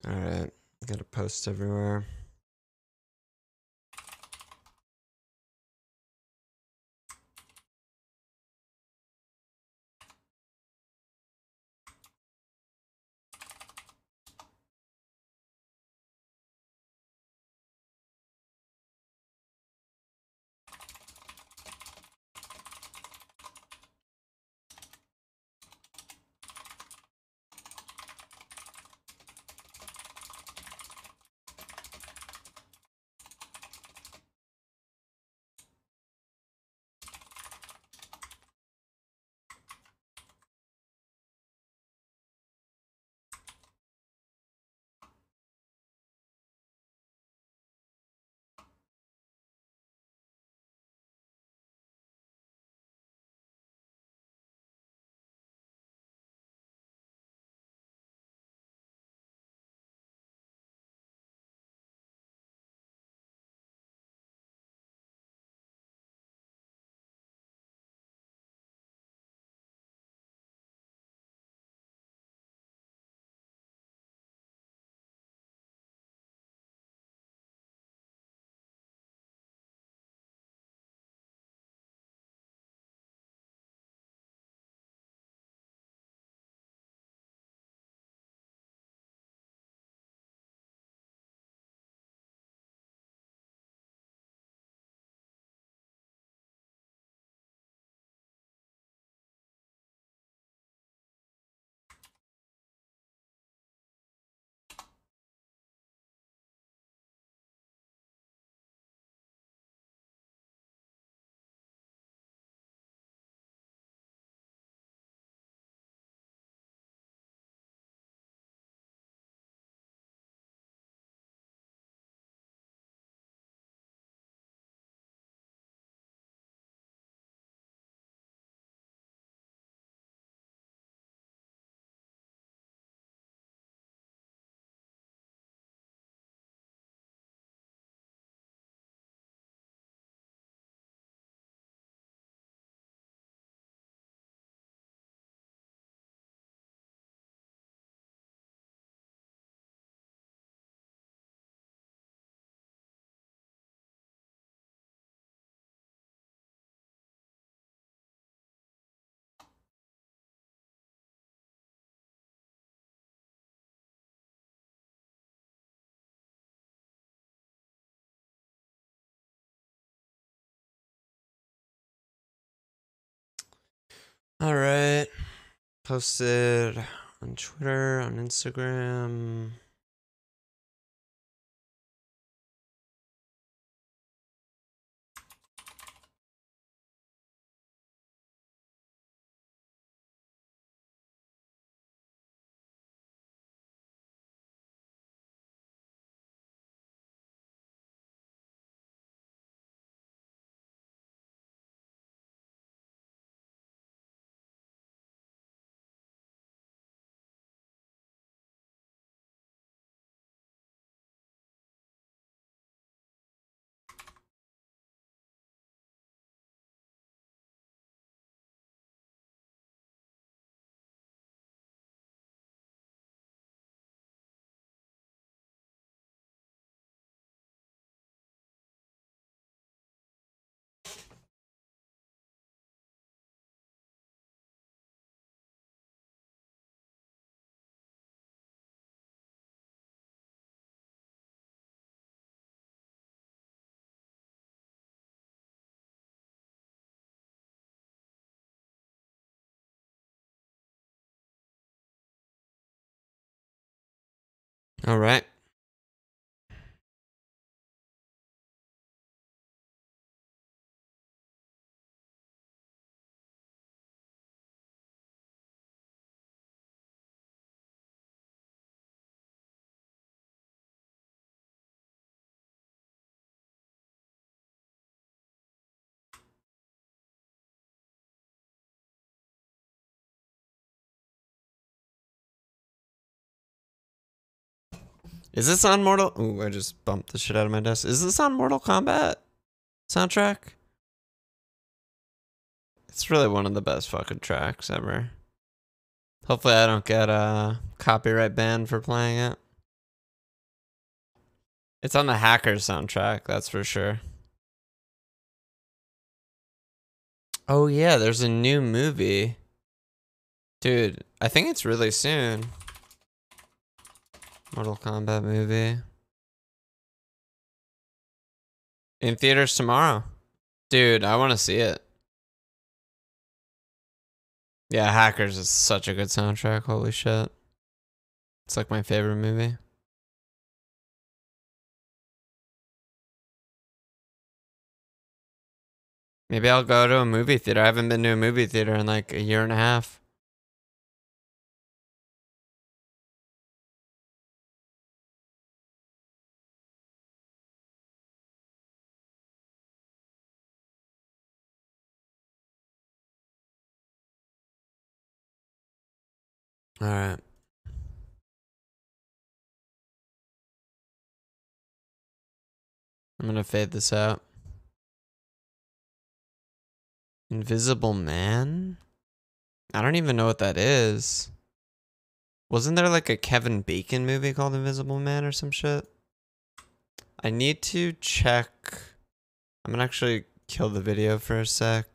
Alright, gotta post everywhere. Alright. Posted on Twitter, on Instagram. Alright. Is this on Mortal? Ooh, I just bumped the shit out of my desk. Is this on Mortal Kombat soundtrack? It's really one of the best fucking tracks ever. Hopefully I don't get a copyright ban for playing it. It's on the Hackers soundtrack, that's for sure. Oh yeah, there's a new movie. Dude, I think it's really soon. Mortal Kombat movie. In theaters tomorrow. Dude, I want to see it. Yeah, Hackers is such a good soundtrack. Holy shit. It's like my favorite movie. Maybe I'll go to a movie theater. I haven't been to a movie theater in like a year and a half. All right. I'm gonna fade this out. Invisible Man? I don't even know what that is. Wasn't there like a Kevin Bacon movie called Invisible Man or some shit? I need to check. I'm gonna actually kill the video for a sec.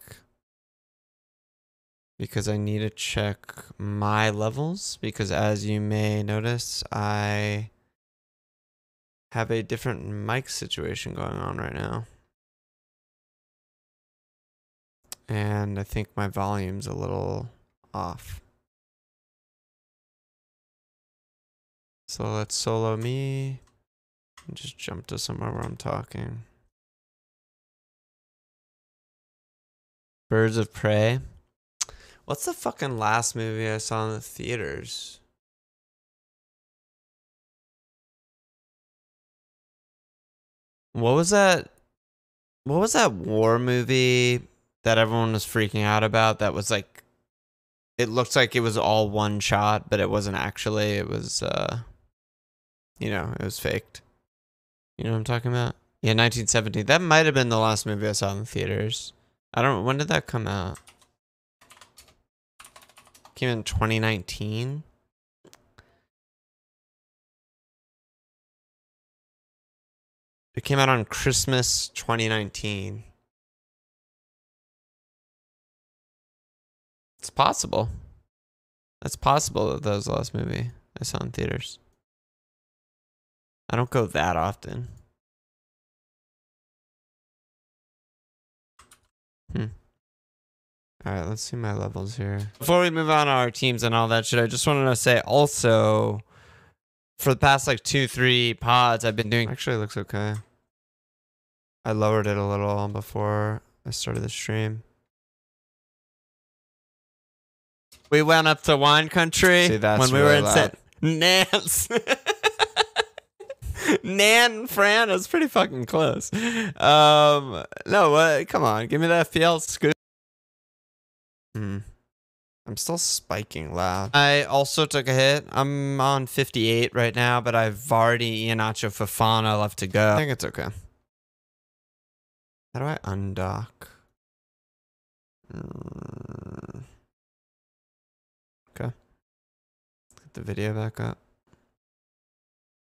Because I need to check my levels. Because as you may notice, I have a different mic situation going on right now. And I think my volume's a little off. So let's solo me and just jump to somewhere where I'm talking. Birds of Prey. What's the fucking last movie I saw in the theaters? What was that? What was that war movie that everyone was freaking out about? That was like, it looked like it was all one shot, but it wasn't actually. It was, you know, it was faked. You know what I'm talking about? Yeah, 1970. That might have been the last movie I saw in the theaters. I don't. When did that come out? Came in 2019. It came out on Christmas 2019. It's possible. That's possible that was the last movie I saw in theaters. I don't go that often. Alright, let's see my levels here. Before we move on to our teams and all that shit, I just wanted to say also, for the past like 2-3 pods, I've been doing... Actually, it looks okay. I lowered it a little before I started the stream. We went up to wine country. See, that's when we really were in Nance. Nan Fran is pretty fucking close. No, come on, give me that feel scoop. I'm still spiking loud. I also took a hit. I'm on 58 right now, but I've already Iheanacho Fofana left to go. I think it's okay. How do I undock? Okay. Get the video back up.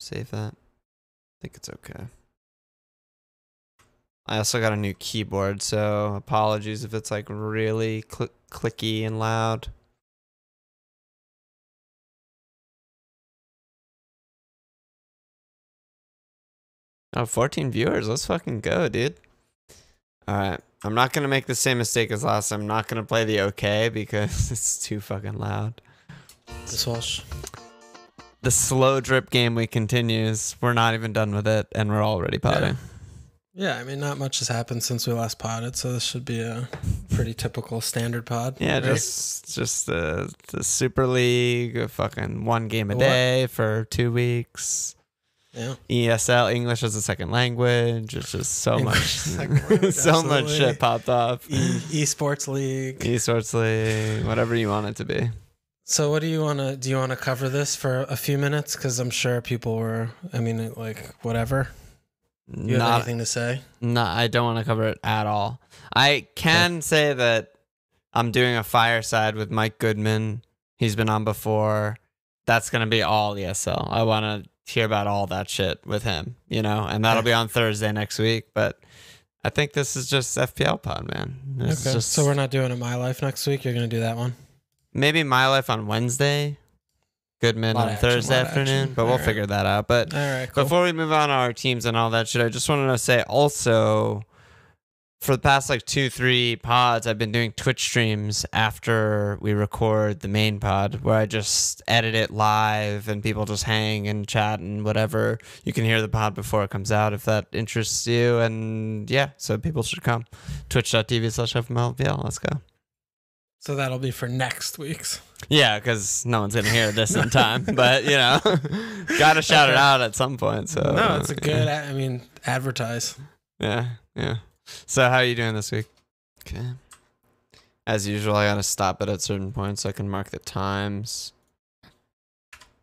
Save that. I think it's okay. I also got a new keyboard, so apologies if it's like really clicky and loud. Oh, 14 viewers. Let's fucking go, dude. Alright. I'm not going to make the same mistake as last time. I'm not going to play the OK because it's too fucking loud. This Walsh. The slow drip game week continues. We're not even done with it, and we're already potting. Yeah, I mean, not much has happened since we last podded, so this should be a pretty typical standard pod. Yeah, right? just the Super League, a fucking one game a day for 2 weeks. Yeah. ESL, English as a second language. It's just so much, so much shit popped off. Esports League. Esports League, whatever you want it to be. So what do you want to cover this for a few minutes? Because I'm sure people were, I mean, like, whatever. You have anything to say? No, I don't want to cover it at all. I can say that I'm doing a fireside with Mike Goodman. He's been on before. That's going to be all ESL. I want to hear about all that shit with him, you know, and that'll be on Thursday next week. But I think this is just FPL pod, man. This is just, so we're not doing a My Life next week. You're gonna do that one. Maybe My Life on Wednesday. Goodman on Thursday afternoon, but we'll figure that out. But all right, cool. Before we move on to our teams and all that shit, I just wanted to say also, for the past like 2-3 pods, I've been doing Twitch streams after we record the main pod, where I just edit it live and people just hang and chat and whatever. You can hear the pod before it comes out if that interests you. And yeah, so people should come. Twitch.tv/FMLPL. Let's go. So that'll be for next week's. Yeah, because no one's going to hear this in time. But, you know, got to shout it out at some point. So no, it's a good, I mean, advertise. Yeah. So how are you doing this week? Okay. As usual, I got to stop it at certain points so I can mark the times.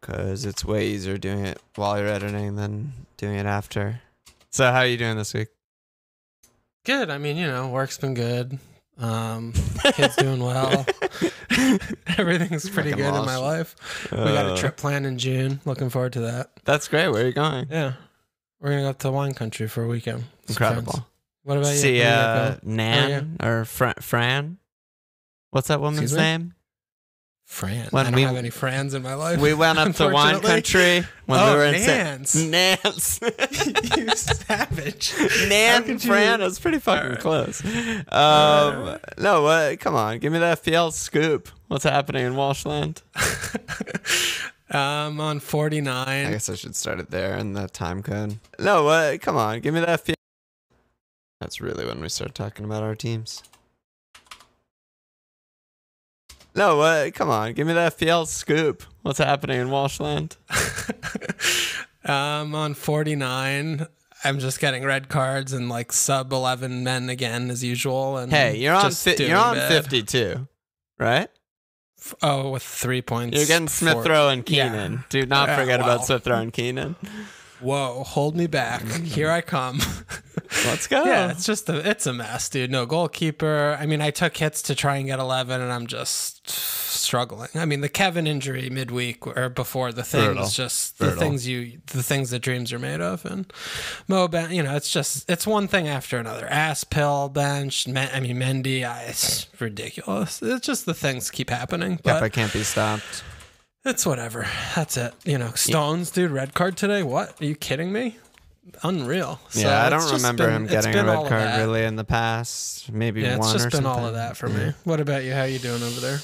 Because it's way easier doing it while you're editing than doing it after. So how are you doing this week? Good. I mean, you know, work's been good. Kids doing well. Everything's pretty good in my life. We got a trip planned in June. Looking forward to that. That's great. Where are you going? Yeah, we're gonna go up to wine country for a weekend. Incredible. What about you? See, Nan or Fran? What's that woman's name? Fran. I don't have any Frans in my life. We went up to wine country when we were in Nance. Nance. You savage. Nan Fran is pretty fucking close. No, what? Come on, give me the FPL scoop. What's happening in Walshland? On 49. I guess I should start it there in the time code. No, what? Come on, give me the FPL. That's really when we start talking about our teams. No, what? Come on, give me the FPL scoop. What's happening in Walshland? On 49. I'm just getting red cards and like sub 11 men again as usual. And hey, you're on 52, right? Oh, with 3 points. You're getting Smith Rowe and Keenan. Yeah. Do not forget about Smith Rowe and Keenan. Whoa, hold me back. Here I come. Let's go. Yeah, it's a mess, dude. No goalkeeper. I mean, I took hits to try and get 11, and I'm just struggling. I mean, the Kevin injury midweek or before the thing is just the things that dreams are made of. And Mo, you know, it's one thing after another. Ass pill bench. Mendy. It's ridiculous. It's just the things keep happening. But I can't be stopped. It's whatever. That's it. You know, Stones, dude, red card today. What? Are you kidding me? Unreal. So yeah, I don't remember him getting a red card really in the past. Maybe one or something. Yeah, it's just been all of that for me. What about you? How you doing over there?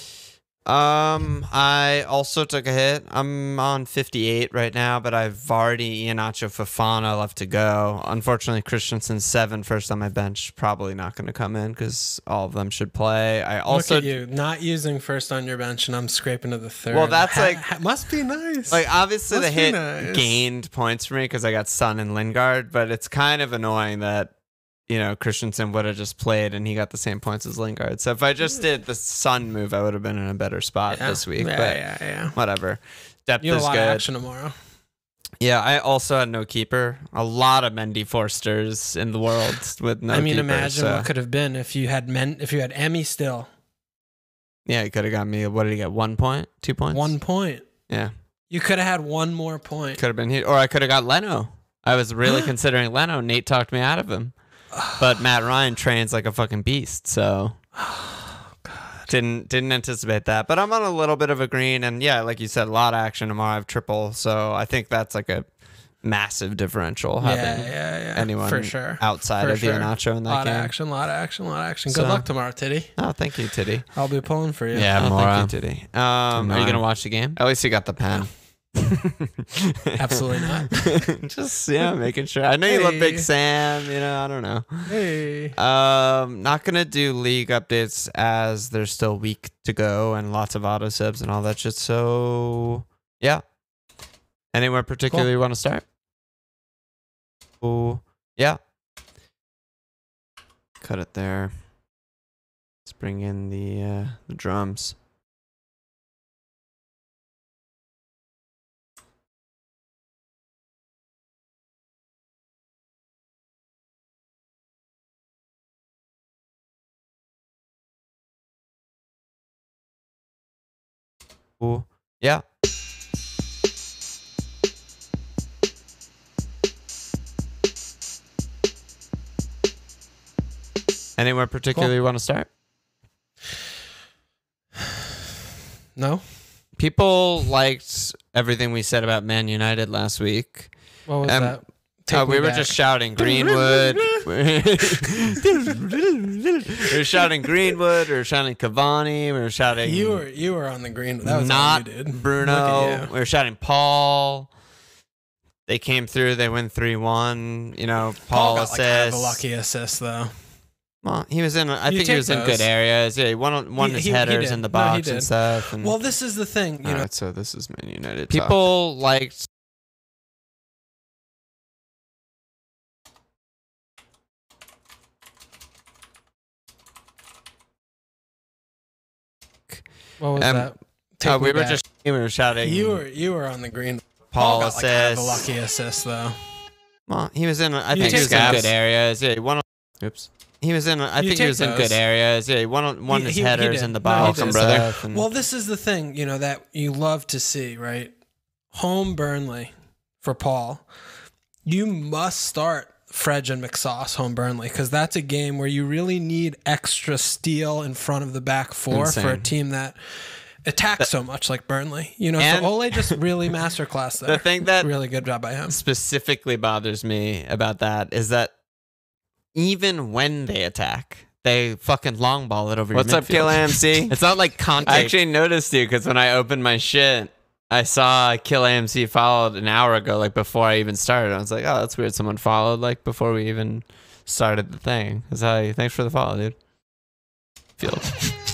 I also took a hit. I'm on 58 right now, but I've Vardy, Iheanacho, Fofana left to go. Unfortunately, Christensen's 7 first on my bench. Probably not going to come in because all of them should play. I also look at you not using first on your bench, and I'm scraping to the third. Well, that's must be nice. Like obviously the hit gained points for me because I got Son and Lingard, but it's kind of annoying that, you know, Christensen would have just played and he got the same points as Lingard. So if I just did the Son move, I would have been in a better spot this week. Yeah. Whatever. Depth you have is a lot good. of action tomorrow. Yeah, I also had no keeper. A lot of Mendy Forsters in the world with no keeper. Imagine what could have been if you had Emmy still. Yeah, he could have got me. What did he get? 1 point? 2 points? 1 point. Yeah. You could have had one more point. Could have been here. Or I could have got Leno. I was really considering Leno. Nate talked me out of him. But Matt Ryan trains like a fucking beast, so didn't anticipate that. But I'm on a little bit of a green, and yeah, like you said, a lot of action tomorrow. I have triple, so I think that's like a massive differential having anyone for sure outside of Iheanacho in that game. Lot of action. Good luck tomorrow, Titty. Oh, thank you, Titty. I'll be pulling for you. Yeah, thank you, Titty. Are you gonna watch the game? At least you got the pen. Absolutely not. Just making sure. I know you love Big Sam, you know, I don't know. Hey. Not gonna do league updates as there's still a week to go and lots of auto subs and all that shit. So yeah. Anywhere particularly you want to start? Oh yeah. Cut it there. Let's bring in the drums. Ooh, yeah. Anywhere particular you want to start? No. People liked everything we said about Man United last week. What was that? We were just shouting Greenwood. We were shouting Greenwood. We were shouting Cavani. We were shouting. You were on the green. That was not all you did. Bruno. We were shouting Paul. They came through. They win 3-1. You know, Paul got assists. like kind of a lucky assist though. Well, he was in. I think he was in good areas. Yeah, he won his headers in the box and stuff. And, well, this is the thing. You know. Right, so this is Man United. People liked. What was that? We were shouting. You were on the green. Paul got assists. like kind of a lucky assist though. Well, he was in. I think he was in good areas. Yeah, he won. Oops. He was in. I think he was in good areas. Yeah, he won his headers in the box and stuff. Well, this is the thing, you know, that you love to see, right? Home Burnley for Paul. You must start Fred and McSauce home Burnley because that's a game where you really need extra steel in front of the back four for a team that attacks so much like Burnley. You know, so Ole just really masterclass there. The thing that really good job by him. Specifically bothers me about that is that even when they attack, they fucking long ball it over your midfield. What's up, Kill AMC? It's not like Conte. I actually noticed you because when I opened my shit, I saw Kill AMC followed an hour ago, like before I even started. I was like, oh, that's weird. Someone followed like before we even started the thing. Thanks for the follow, dude. Field.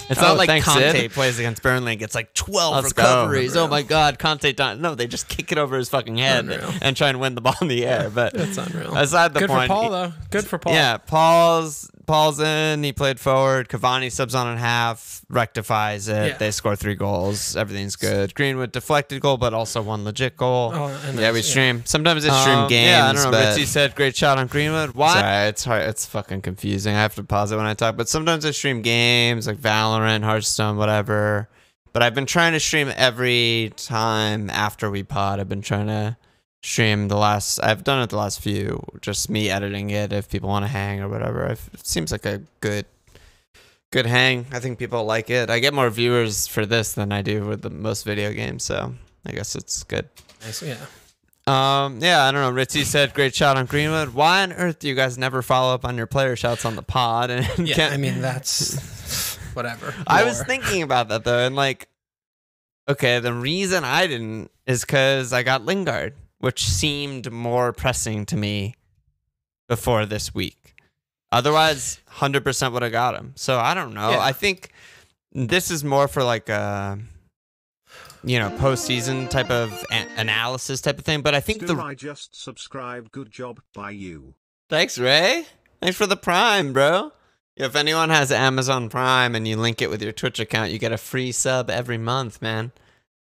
It's not like Conte plays against Burnley and gets like 12 recoveries. Oh my God, Conte don't. No, they just kick it over his fucking head and try and win the ball in the air. But that's unreal. Aside the point. Good for Paul, though. Good for Paul. Yeah, Paul's in. He played forward. Cavani subs on in half, rectifies it. Yeah. They score 3 goals. Everything's good. Greenwood deflected goal, but also one legit goal. Oh, we stream. Sometimes they stream games. Yeah, I don't know. Ritzy said great shot on Greenwood. Why? Sorry, it's hard. It's fucking confusing. I have to pause it when I talk. But sometimes I stream games like Valorant, Hearthstone, whatever. But I've been trying to stream every time after we pod. I've been trying to stream I've done it the last few, just me editing it if people want to hang or whatever. It seems like a good hang. I think people like it. I get more viewers for this than I do with the most video games, so I guess it's good. Nice, yeah. Yeah, I don't know. Ritzy said great shot on Greenwood. Why on earth do you guys never follow up on your player shouts on the pod? And I mean, that's whatever. I was thinking about that though, and like, okay, the reason I didn't is because I got Lingard, which seemed more pressing to me before this week. Otherwise, 100% would have got him. So I don't know. Yeah. I think this is more for like a, postseason type of analysis type of thing. But I think I just subscribed. Good job by you. Thanks, Ray. Thanks for the Prime, bro. If anyone has Amazon Prime and you link it with your Twitch account, you get a free sub every month, man.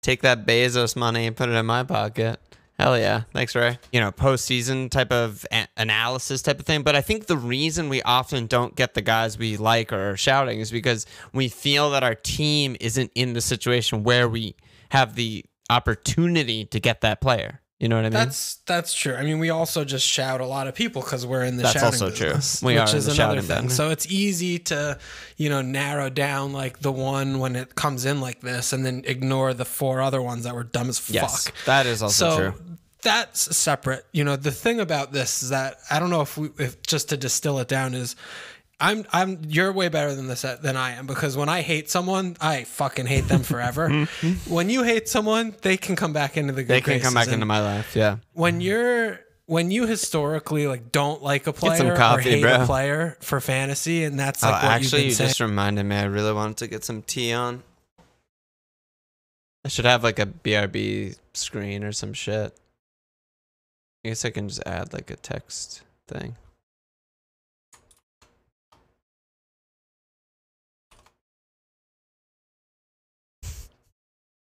Take that Bezos money and put it in my pocket. Hell yeah. Thanks, Ray. Postseason type of analysis type of thing. But I think the reason we often don't get the guys we like or are shouting is because we feel that our team isn't in the situation where we have the opportunity to get that player. You know what I mean? That's true. I mean, we also just shout a lot of people because we're in the shouting business. That's also true. Which is another thing. So it's easy to, narrow down like the one when it comes in like this and then ignore the 4 other ones that were dumb as fuck. Yes, that is also true. That's separate. The thing about this is that I don't know if just to distill it down is you're way better than this than I am, because when I hate someone, I fucking hate them forever. When you hate someone, they can come back into the good graces. They can come back into my life. Yeah. When you historically like don't like a player coffee, or hate bro. a player for fantasy, and that's like what actually, you just reminded me. I really wanted to get some tea on. I should have like a BRB screen or some shit. I guess I can just add like a text thing.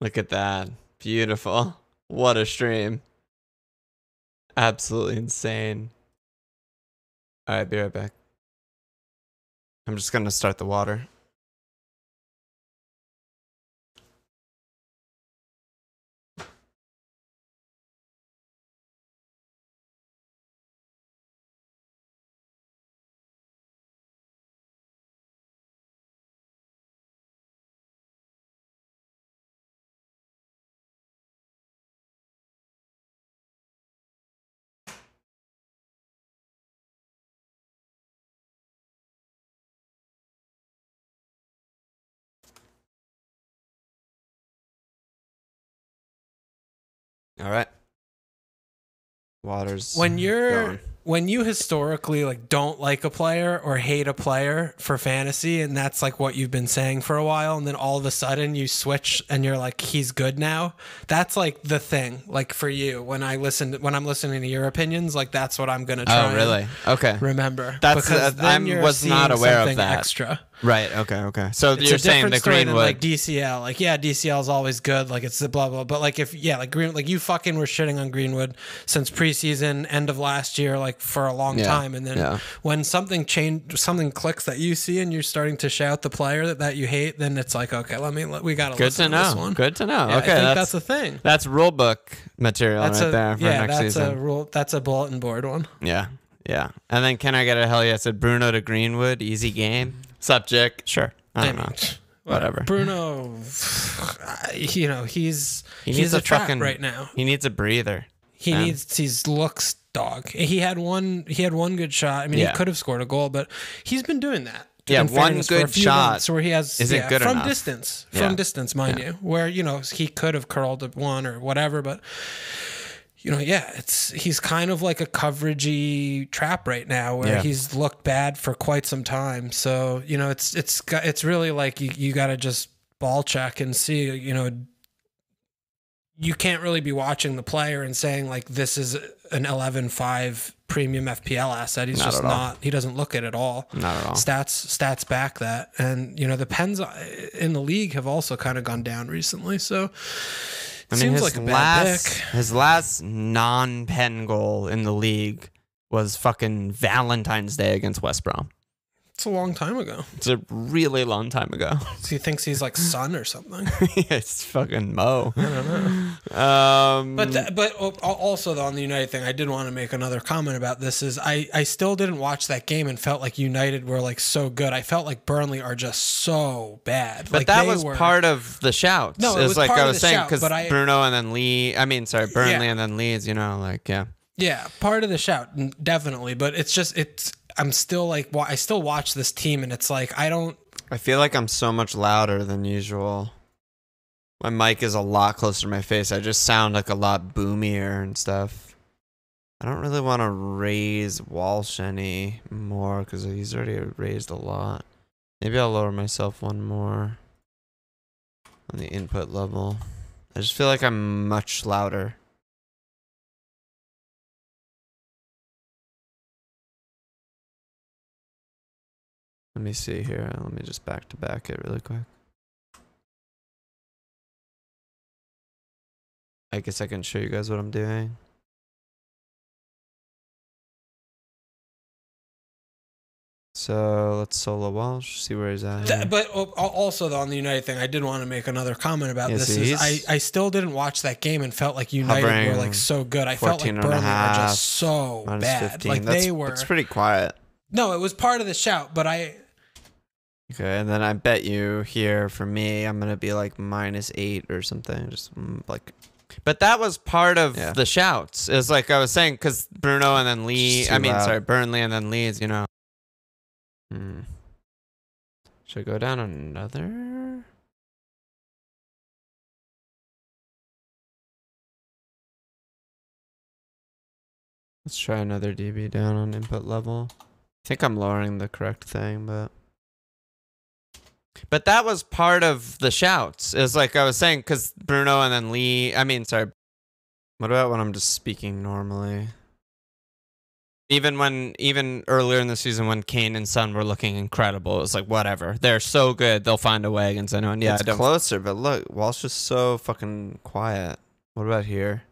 Look at that. Beautiful. What a stream. Absolutely insane. All right, be right back. I'm just going to start the water. All right. Water's When going. you historically like don't like a player or hate a player for fantasy, and that's like what you've been saying for a while, and then all of a sudden you switch and you're like, he's good now. That's like the thing. Like for you, when I'm listening to your opinions, like that's what I'm gonna try. Oh, really? Okay. Remember, That's because then you're was not aware of something that. Extra. Right. Okay. So It's you're a saying different the story than Greenwood, like DCL. Like, yeah, DCL is always good. Like, it's the blah blah. But like, if like Green, like you fucking were shitting on Greenwood since preseason, end of last year, like for a long time. And then when something clicks that you see, and you're starting to shout the player that you hate, then it's like, okay, we gotta listen to this one. Good to know. Yeah, okay, I think that's the thing. That's rule book material right there for next season. That's a bulletin board one. Yeah. And then can I get a hell yeah? Said Bruno to Greenwood, easy game. Subject, sure. I don't know. Whatever. Bruno, you know, he's a trap right now. He needs a breather. He's looks dog. He had one good shot. I mean, he could have scored a goal, but he's been doing that. Yeah, one good shot where he has isn't good from enough. distance, mind you, where you know he could have curled one or whatever, but you know, he's kind of like a coveragey trap right now where he's looked bad for quite some time. So, you know, it's really like you got to just ball check and see, you know, you can't really be watching the player and saying like, this is an 11.5 premium FPL asset. He's just not, he doesn't look it at all. Not at all. Stats back that. And, you know, the pens in the league have also kind of gone down recently. So, I mean, seems like a bad pick. His last non-pen goal in the league was fucking Valentine's Day against West Brom. It's a long time ago. It's a really long time ago. So he thinks he's like Son or something. It's fucking Mo. I don't know. But also though, on the United thing, I did want to make another comment about this. Is I still didn't watch that game and felt like United were like so good. I felt like Burnley are just so bad. But like that was part of the shouts. No, it was like part I of was the saying shout, because Bruno and then Burnley and then Leeds. You know, like Yeah, part of the shout, definitely. But I'm still like, I still watch this team, and it's like I feel like I'm so much louder than usual. My mic is a lot closer to my face. I just sound like a lot boomier and stuff. I don't really want to raise Walsh any more because he's already raised a lot. Maybe I'll lower myself one more on the input level. I just feel like I'm much louder. Let me see here. Let me just back to back it really quick. I guess I can show you guys what I'm doing. So let's solo Walsh, see where he's at here. But also though, on the United thing, I did want to make another comment about this. I still didn't watch that game and felt like United were like so good. I felt like Burnley were just so bad. 15. Like they were. It's pretty quiet. No, it was part of the shout, but Okay, and then I bet you here for me, I'm gonna be like -8 or something. Just like, but that was part of the shouts. It's like I was saying because Bruno and then Burnley and then Leeds. You know. Should I go down another? Let's try another DB down on input level. I think I'm lowering the correct thing, but that was part of the shouts. It's like I was saying because Bruno and then what about when I'm just speaking normally? Even earlier in the season when Kane and Son were looking incredible, it was like whatever. They're so good, they'll find a way against anyone. Yeah, it's closer, but look, Walsh is so fucking quiet. What about here?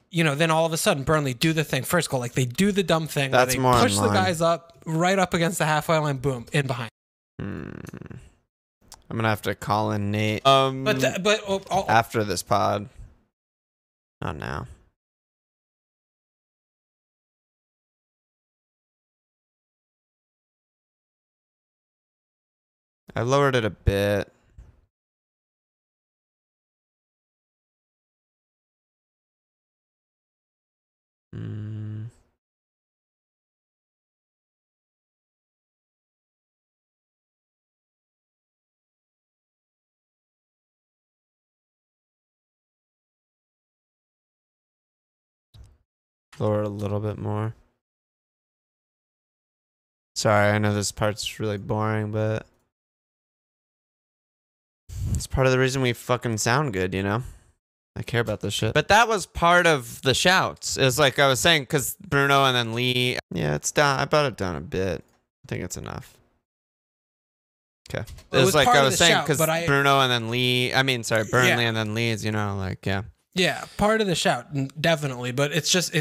You know, then all of a sudden Burnley do the thing. First goal, like they do the dumb thing. That's where they more push the guys up, right up against the halfway line, boom, in behind. I'm gonna have to call in Nate. After this pod, not now. I lowered it a bit. Lower it a little bit more. Sorry, I know this part's really boring, but it's part of the reason we fucking sound good, you know? I care about this shit. But that was part of the shouts. It's like I was saying, because Bruno and then Lee. Yeah, it's down. I brought it down a bit. I think it's enough. Okay. It was like I was saying, because Bruno and then Lee. I mean, sorry, Burnley and then Leeds, you know, like, yeah. Yeah, part of the shout, definitely. But it's just,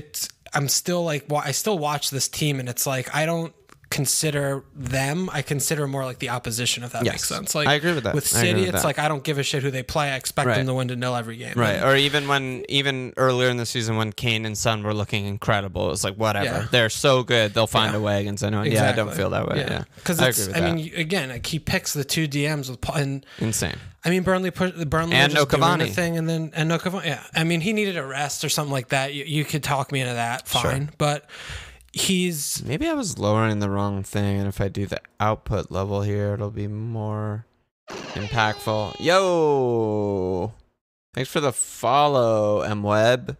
I'm still like, I still watch this team and it's like, I don't consider them. I consider more like the opposition, if that makes sense. Like, I agree with that. With City, it's like, I don't give a shit who they play. I expect them to win to nil every game. Right. Or even earlier in the season when Kane and Son were looking incredible, it was like, whatever. Yeah. They're so good. They'll find a way against anyone. Exactly. Yeah, I don't feel that way. Yeah. Because I mean, again, like, he picks the two DMs with and insane. I mean, Burnley and no Cavani the thing, and no Cavani. Yeah. I mean, he needed a rest or something like that. You could talk me into that. Fine. Sure. But maybe I was lowering the wrong thing, and if I do the output level here, it'll be more impactful. Yo, thanks for the follow, MWeb.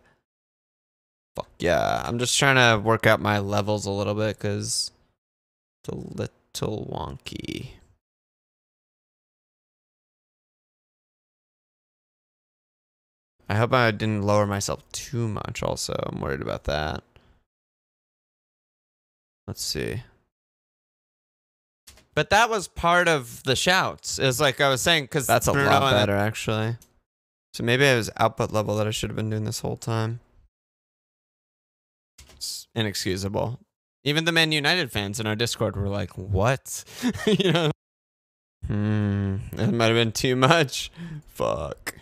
Fuck yeah, I'm just trying to work out my levels a little bit because it's a little wonky. I hope I didn't lower myself too much also. I'm worried about that. Let's see. But that was part of the shouts. It's like I was saying, because that's a lot better, actually. So maybe it was output level that I should have been doing this whole time. It's inexcusable. Even the Man United fans in our Discord were like, what? You know? That might have been too much. Fuck.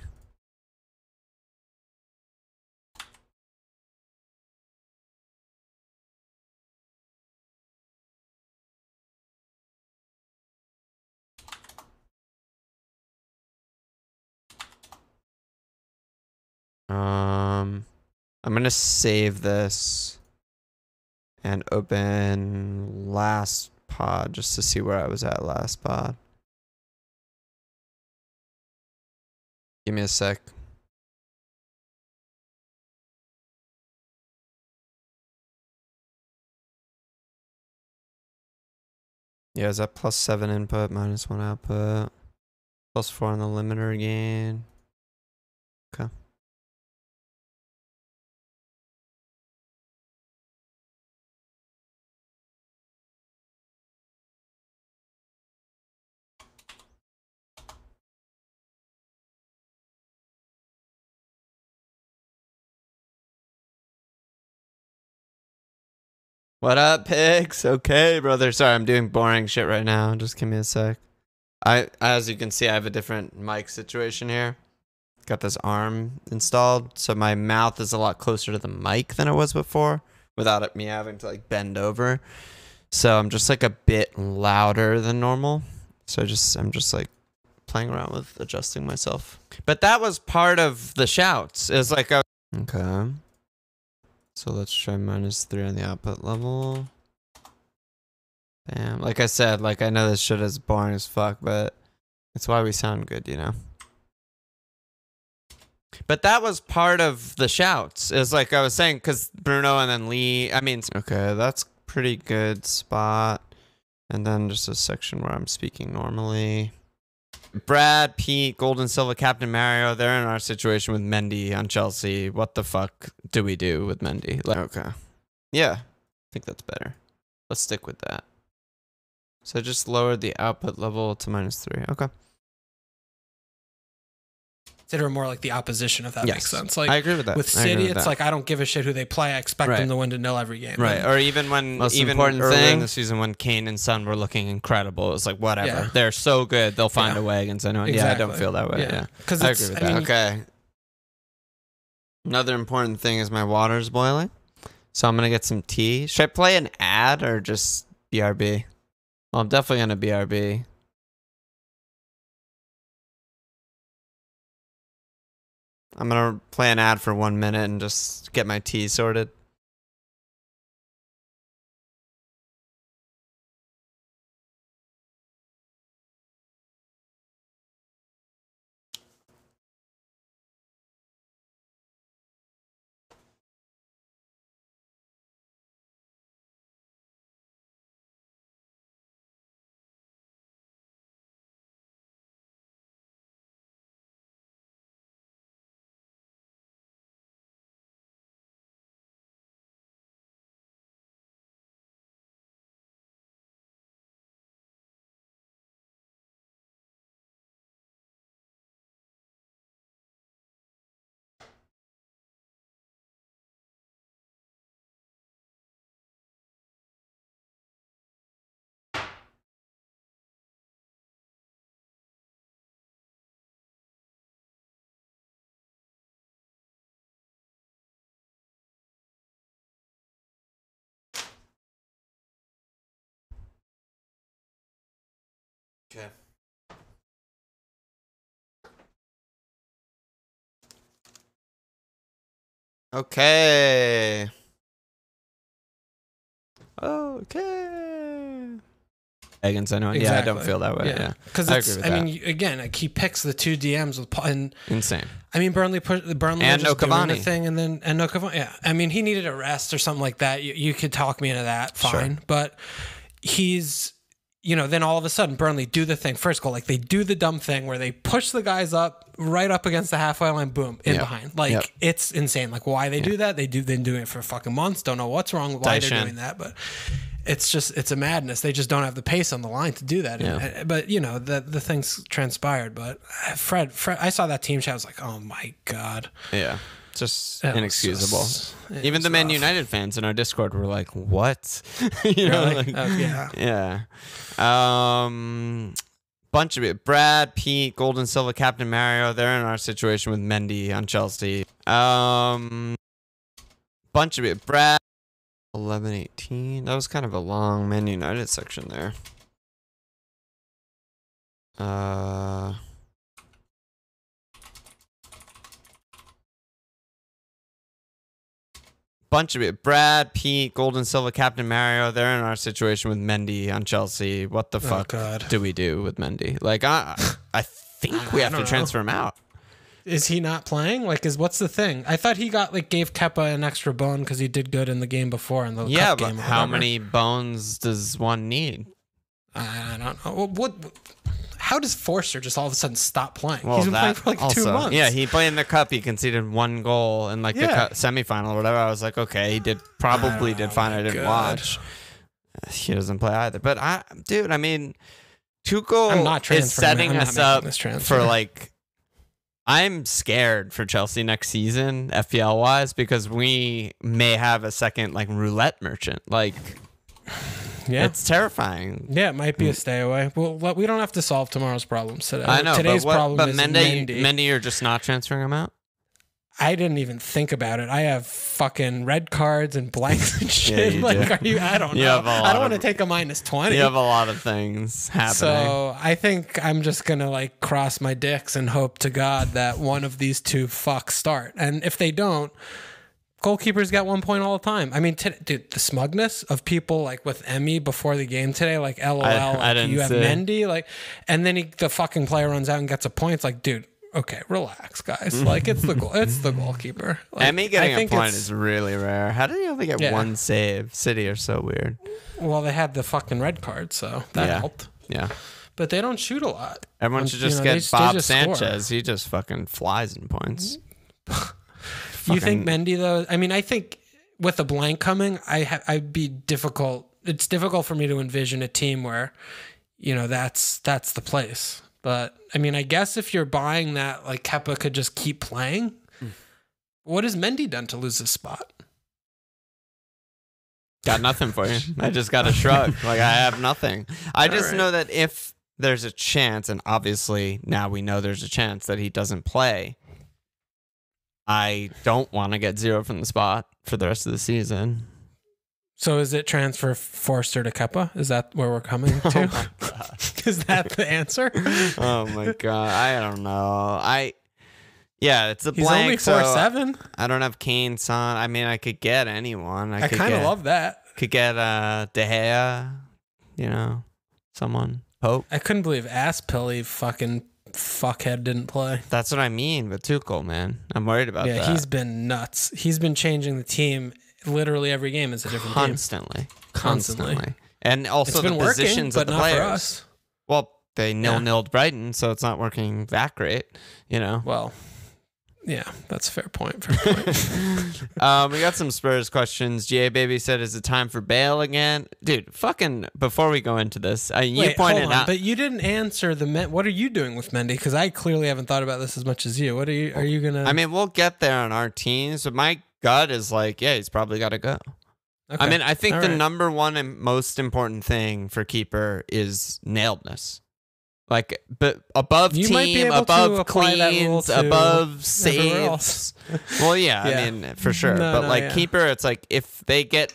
I'm gonna save this and open last pod just to see where I was at last pod. Give me a sec. Yeah, is that +7 input, -1 output, +4 on the limiter again? Okay. What up, pigs? Okay, brother. Sorry, I'm doing boring shit right now. Just give me a sec. As you can see, I have a different mic situation here. Got this arm installed, so my mouth is a lot closer to the mic than it was before, without me having to like bend over. So I'm just like a bit louder than normal. So I'm just like playing around with adjusting myself. But that was part of the shouts. It was like okay. So let's try -3 on the output level. Bam. Like I said, like I know this shit is boring as fuck, but it's why we sound good, you know? But that was part of the shouts. It's like I was saying, because Bruno and then Lee. I mean, okay, that's pretty good spot. And then just a section where I'm speaking normally. Brad, Pete, Golden Silva, Captain Mario, they're in our situation with Mendy on Chelsea. What the fuck do we do with Mendy? Like, okay. Yeah, I think that's better. Let's stick with that. So I just lowered the output level to -3. Okay. Consider more like the opposition, if that makes sense. Like, I agree with that. With City, it's like, I don't give a shit who they play. I expect them to win to nil every game. Right. Or even early in the season when Kane and Son were looking incredible, it's like, whatever. Yeah. They're so good. They'll find a way against anyone. Exactly. Yeah, I don't feel that way. Yeah. Because I agree with that. Okay. Another important thing is my water's boiling. So I'm going to get some tea. Should I play an ad or just BRB? Well, I'm definitely going to BRB. I'm going to play an ad for 1 minute and just get my tea sorted. Okay. Okay. Okay. Against anyone. Exactly. Yeah, I don't feel that way. Yeah. Because I mean, again, like he picks the two DMs with and insane. I mean, Burnley and just no doing the Cavani. thing, and no Cavani. Yeah, I mean, he needed a rest or something like that. You could talk me into that, fine. Sure. But he's, then all of a sudden Burnley do the thing. First goal, like they do the dumb thing where they push the guys up right up against the halfway line, boom, in behind. Like it's insane. Like why they do that? They've been doing it for fucking months. Don't know what's wrong. Why they're doing that, but. It's a madness. They just don't have the pace on the line to do that. Yeah. But the things transpired. But Fred, I saw that team chat. I was like, oh my god. Yeah, just inexcusable. Even the Man United fans in our Discord were like, what? Really? Yeah. Bunch of it. Brad, Pete, Golden Silva, Captain Mario. They're in our situation with Mendy on Chelsea. Bunch of it. Brad. 11-18. That was kind of a long Man United section there. Bunch of it. Brad, Pete, Golden Silva, Captain Mario. They're in our situation with Mendy on Chelsea. What the fuck do we do with Mendy? Like, I think we have to transfer him out. Is he not playing? Like, what's the thing? I thought he gave Kepa an extra bone because he did good in the game before in the cup game. But how many bones does one need? I don't know. How does Forster just all of a sudden stop playing? Well, he's been playing for like 2 months. Yeah, he played in the cup. He conceded 1 goal in the semifinal or whatever. I was like, okay, he did fine. I didn't watch. He doesn't play either. But I mean, Tuchel is setting us up for like. I'm scared for Chelsea next season, FPL wise, because we may have a second like roulette merchant. Like, it's terrifying. Yeah, it might be a stay away. Well, we don't have to solve tomorrow's problems today. I know. Today's problem is Mendy, you're just not transferring him out? I didn't even think about it. I have fucking red cards and blanks and shit. Yeah, like, I don't know. I don't want to take a -20. You have a lot of things happening. So I think I'm just going to like cross my dicks and hope to God that one of these two fucks start. And if they don't, goalkeepers get 1 point all the time. I mean, dude, the smugness of people like with Emmy before the game today, like LOL, you have Mendy, like, and then the fucking player runs out and gets a point. It's like, dude, okay, relax, guys. Like it's the goalkeeper. Like, Emmy getting a point is really rare. How did he only get one save? City are so weird. Well, they had the fucking red card, so that helped. Yeah. But they don't shoot a lot. Should just get Bob Sanchez. He just fucking flies in points. You think Mendy though? I mean, I think with a blank coming, I'd be difficult. It's difficult for me to envision a team where, that's the place. But I mean, I guess if you're buying that, like Kepa could just keep playing. What has Mendy done to lose this spot? Got nothing for you. I just got a shrug. Like I have nothing. I just know that if there's a chance, and obviously now we know there's a chance that he doesn't play, I don't want to get 0 from the spot for the rest of the season. So is it transfer Forster to Kepa? Is that where we're coming to? Oh my God. Is that the answer? Oh my God. I don't know. It's a blank. He's only 4'7". I don't have Kane, Son. I mean, I could get anyone. I kind of love that. Could get De Gea, someone. Pope. I couldn't believe Aspilly fucking fuckhead didn't play. That's what I mean with Tuchel, man. I'm worried about that. Yeah, he's been nuts. He's been changing the team. Literally every game is a different team. Constantly. And also the positions working, of the players. Not for us. Well, they 0-0'd Brighton, so it's not working that great, Well, yeah, that's a fair point. We got some Spurs questions. GA Baby said, is it time for Bale again? Dude, fucking, before we go into this, you pointed out. But you didn't answer what are you doing with Mendy? Because I clearly haven't thought about this as much as you. What are you going to... I mean, we'll get there on our teams, but my gut is like, yeah, he's probably got to go. Okay. I mean, I think the number one and most important thing for keeper is nailedness. Like, but above you team, above cleans, above saves. Well, yeah, I mean, for sure. Keeper, it's like if they get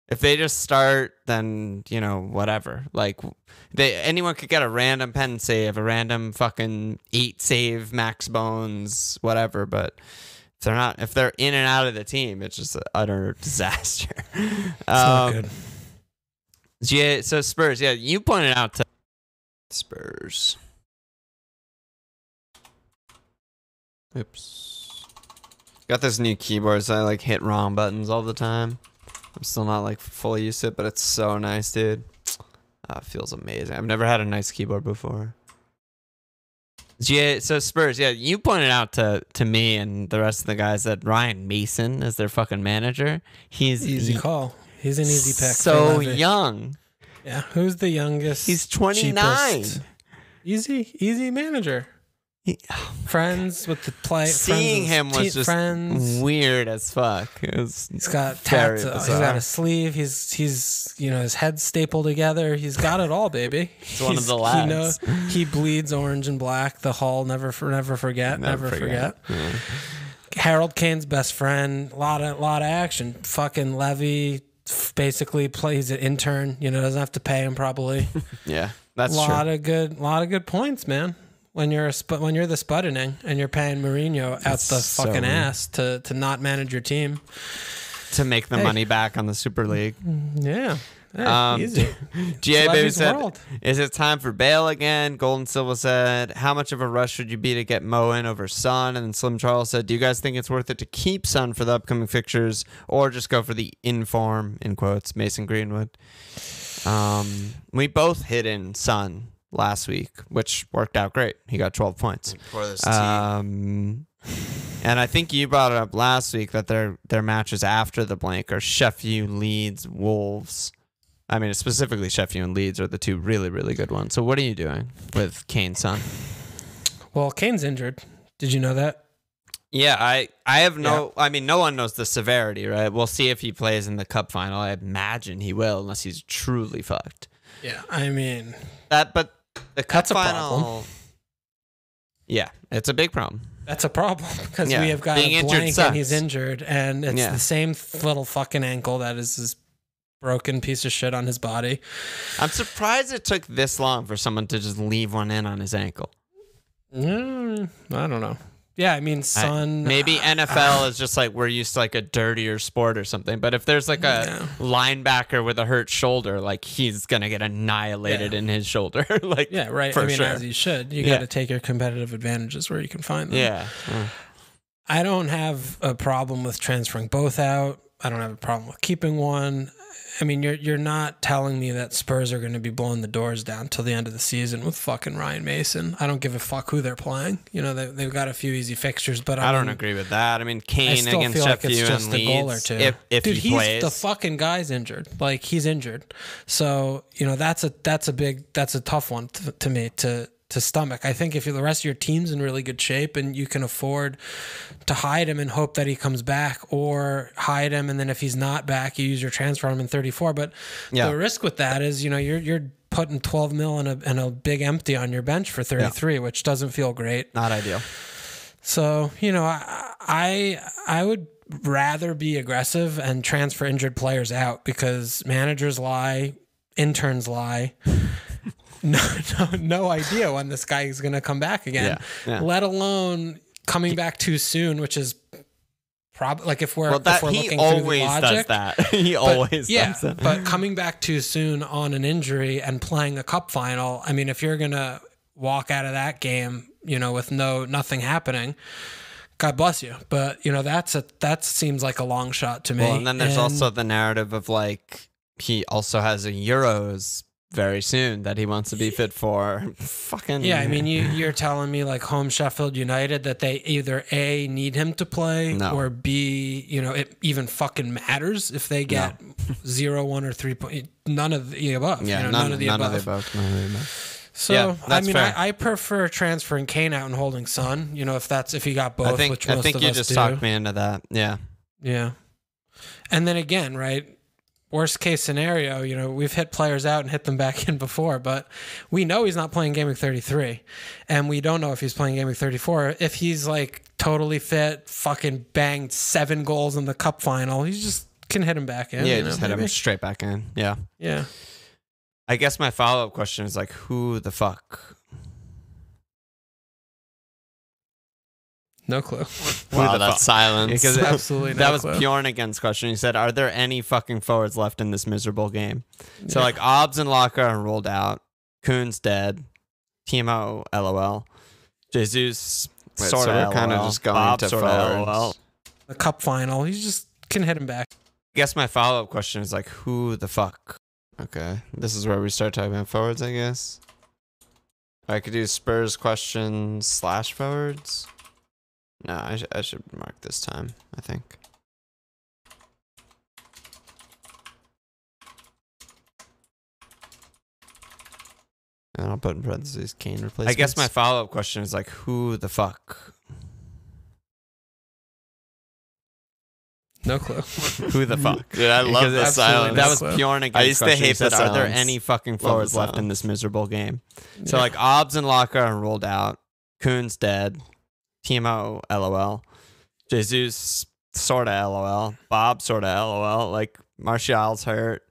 If they just start, then, you know, whatever. Like, anyone could get a random pen save, a random fucking 8 save, max bones, whatever. But if they're in and out of the team, it's just an utter disaster. It's not good. Yeah, so Spurs, yeah, you pointed out to Spurs. Oops. Got this new keyboard, so I like hit wrong buttons all the time. I'm still not like fully used to it, but it's so nice, dude. It feels amazing. I've never had a nice keyboard before. Yeah, so Spurs, yeah, you pointed out to me and the rest of the guys that Ryan Mason is their fucking manager. He's easy call. He's an easy pick. So young. Yeah, who's the youngest? He's 29. Cheapest? Easy manager. Friends with the play. Seeing him was just weird as fuck. He's got tats. He's got a sleeve. He's you know, his head's stapled together. He's got it all, baby. He's one of the lads. He bleeds orange and black. The Hall never forget. Yeah. Harold Kane's best friend. A lot of action. Fucking Levy basically plays an intern. You know, doesn't have to pay him probably. Yeah, that's true. A lot of good points, man. When you're the Spudding and you're paying Mourinho out the fucking ass to not manage your team, to make the money back on the Super League. Yeah. Easy. GA Baby said, is it time for Bale again? Golden Silva said, how much of a rush would you be to get Mo in over Son? And then Slim Charles said, do you guys think it's worth it to keep Son for the upcoming fixtures or just go for the inform, in quotes, Mason Greenwood? We both hit in Son last week, which worked out great. He got 12 points. For this team. And I think you brought it up last week that their matches after the blank are Sheffield, Leeds, Wolves. I mean, specifically Sheffield and Leeds are the two really, really good ones. So what are you doing with Kane's son? Well, Kane's injured. Did you know that? Yeah, I have no... Yeah. I mean, no one knows the severity, right? We'll see if he plays in the cup final. I imagine he will, unless he's truly fucked. Yeah, I mean... But the cup final... Problem. Yeah, it's a big problem. That's a problem because we have got a blank and he's injured, and it's the same little fucking ankle that is this broken piece of shit on his body. I'm surprised it took this long for someone to just leave one in on his ankle. I don't know. Yeah, I mean, Son... maybe NFL is just like we're used to like a dirtier sport or something. But if there's like a linebacker with a hurt shoulder, like he's going to get annihilated in his shoulder. Like, yeah, right. For sure. As you should. You got to take your competitive advantages where you can find them. Yeah. I don't have a problem with transferring both out. I don't have a problem with keeping one. I mean, you're not telling me that Spurs are going to be blowing the doors down till the end of the season with fucking Ryan Mason. I don't give a fuck who they're playing. You know, they've got a few easy fixtures, but I don't agree with that. I mean, Kane against Sheffield and Leeds. Goal or two. If Dude, he plays, the fucking guy's injured. Like he's injured, so you know that's a tough one to me to stomach. I think if the rest of your team's in really good shape and you can afford to hide him and hope that he comes back, or hide him and then if he's not back, you use your transfer him in 34. But the risk with that is, you know, you're putting 12 mil and a big empty on your bench for 33, which doesn't feel great. Not ideal. So, you know, I would rather be aggressive and transfer injured players out because managers lie, interns lie. No idea when this guy is going to come back again, let alone coming back too soon, which is probably like if we're looking through the logic. Does that. He always does that. But coming back too soon on an injury and playing a cup final, I mean, if you're going to walk out of that game, you know, with nothing happening, God bless you. But, you know, that seems like a long shot to me. Well, and then there's also the narrative of like, he also has a Euros very soon that he wants to be fit for. Fucking I mean, you're telling me like home Sheffield United that they either A, need him to play, or B, you know, it even fucking matters if they get 0, 1, or 3 points. None of the above. Yeah, you know, none of the above. So I mean, I prefer transferring Kane out and holding Son. You know, if he got both, which most of us do. I think you just talked me into that. Yeah. Yeah. And then again, right? Worst case scenario, you know, we've hit players out and hit them back in before, but we know he's not playing Game Week 33, and we don't know if he's playing Game Week 34. If he's like totally fit, fucking banged 7 goals in the cup final, he just can hit him back in. Yeah, just hit him straight back in. Yeah. Yeah. I guess my follow-up question is like, who the fuck? No clue. Wow, that's silence. Because absolutely that no was clue. Bjorn against question. He said, "Are there any fucking forwards left in this miserable game?" So like, Obbs and Locke are ruled out. Kuhn's dead. Timo, LOL. Jesus, Wait, sort so of we're kind of LOL. just going Bob, to sorta forwards. LOL. The cup final. He just can hit him back. I guess my follow-up question is like, who the fuck? Okay, this is where we start talking about forwards, I guess. I could do Spurs questions / forwards. No, I should mark this time, I think. And I'll put in parentheses Kane replacements. I guess my follow-up question is like, who the fuck? No clue. Who the fuck? Dude, I love the Because silence. that was clue. Bjorn against I used to question. He hate the said, "Are there silence. any fucking Love forwards the left in silence. this miserable game?" So Yeah. like, Obbs and Locke are ruled out. Kuhn's dead. Timo, LOL. Jesus, sorta LOL. Bob, sorta LOL. Like, Martial's hurt.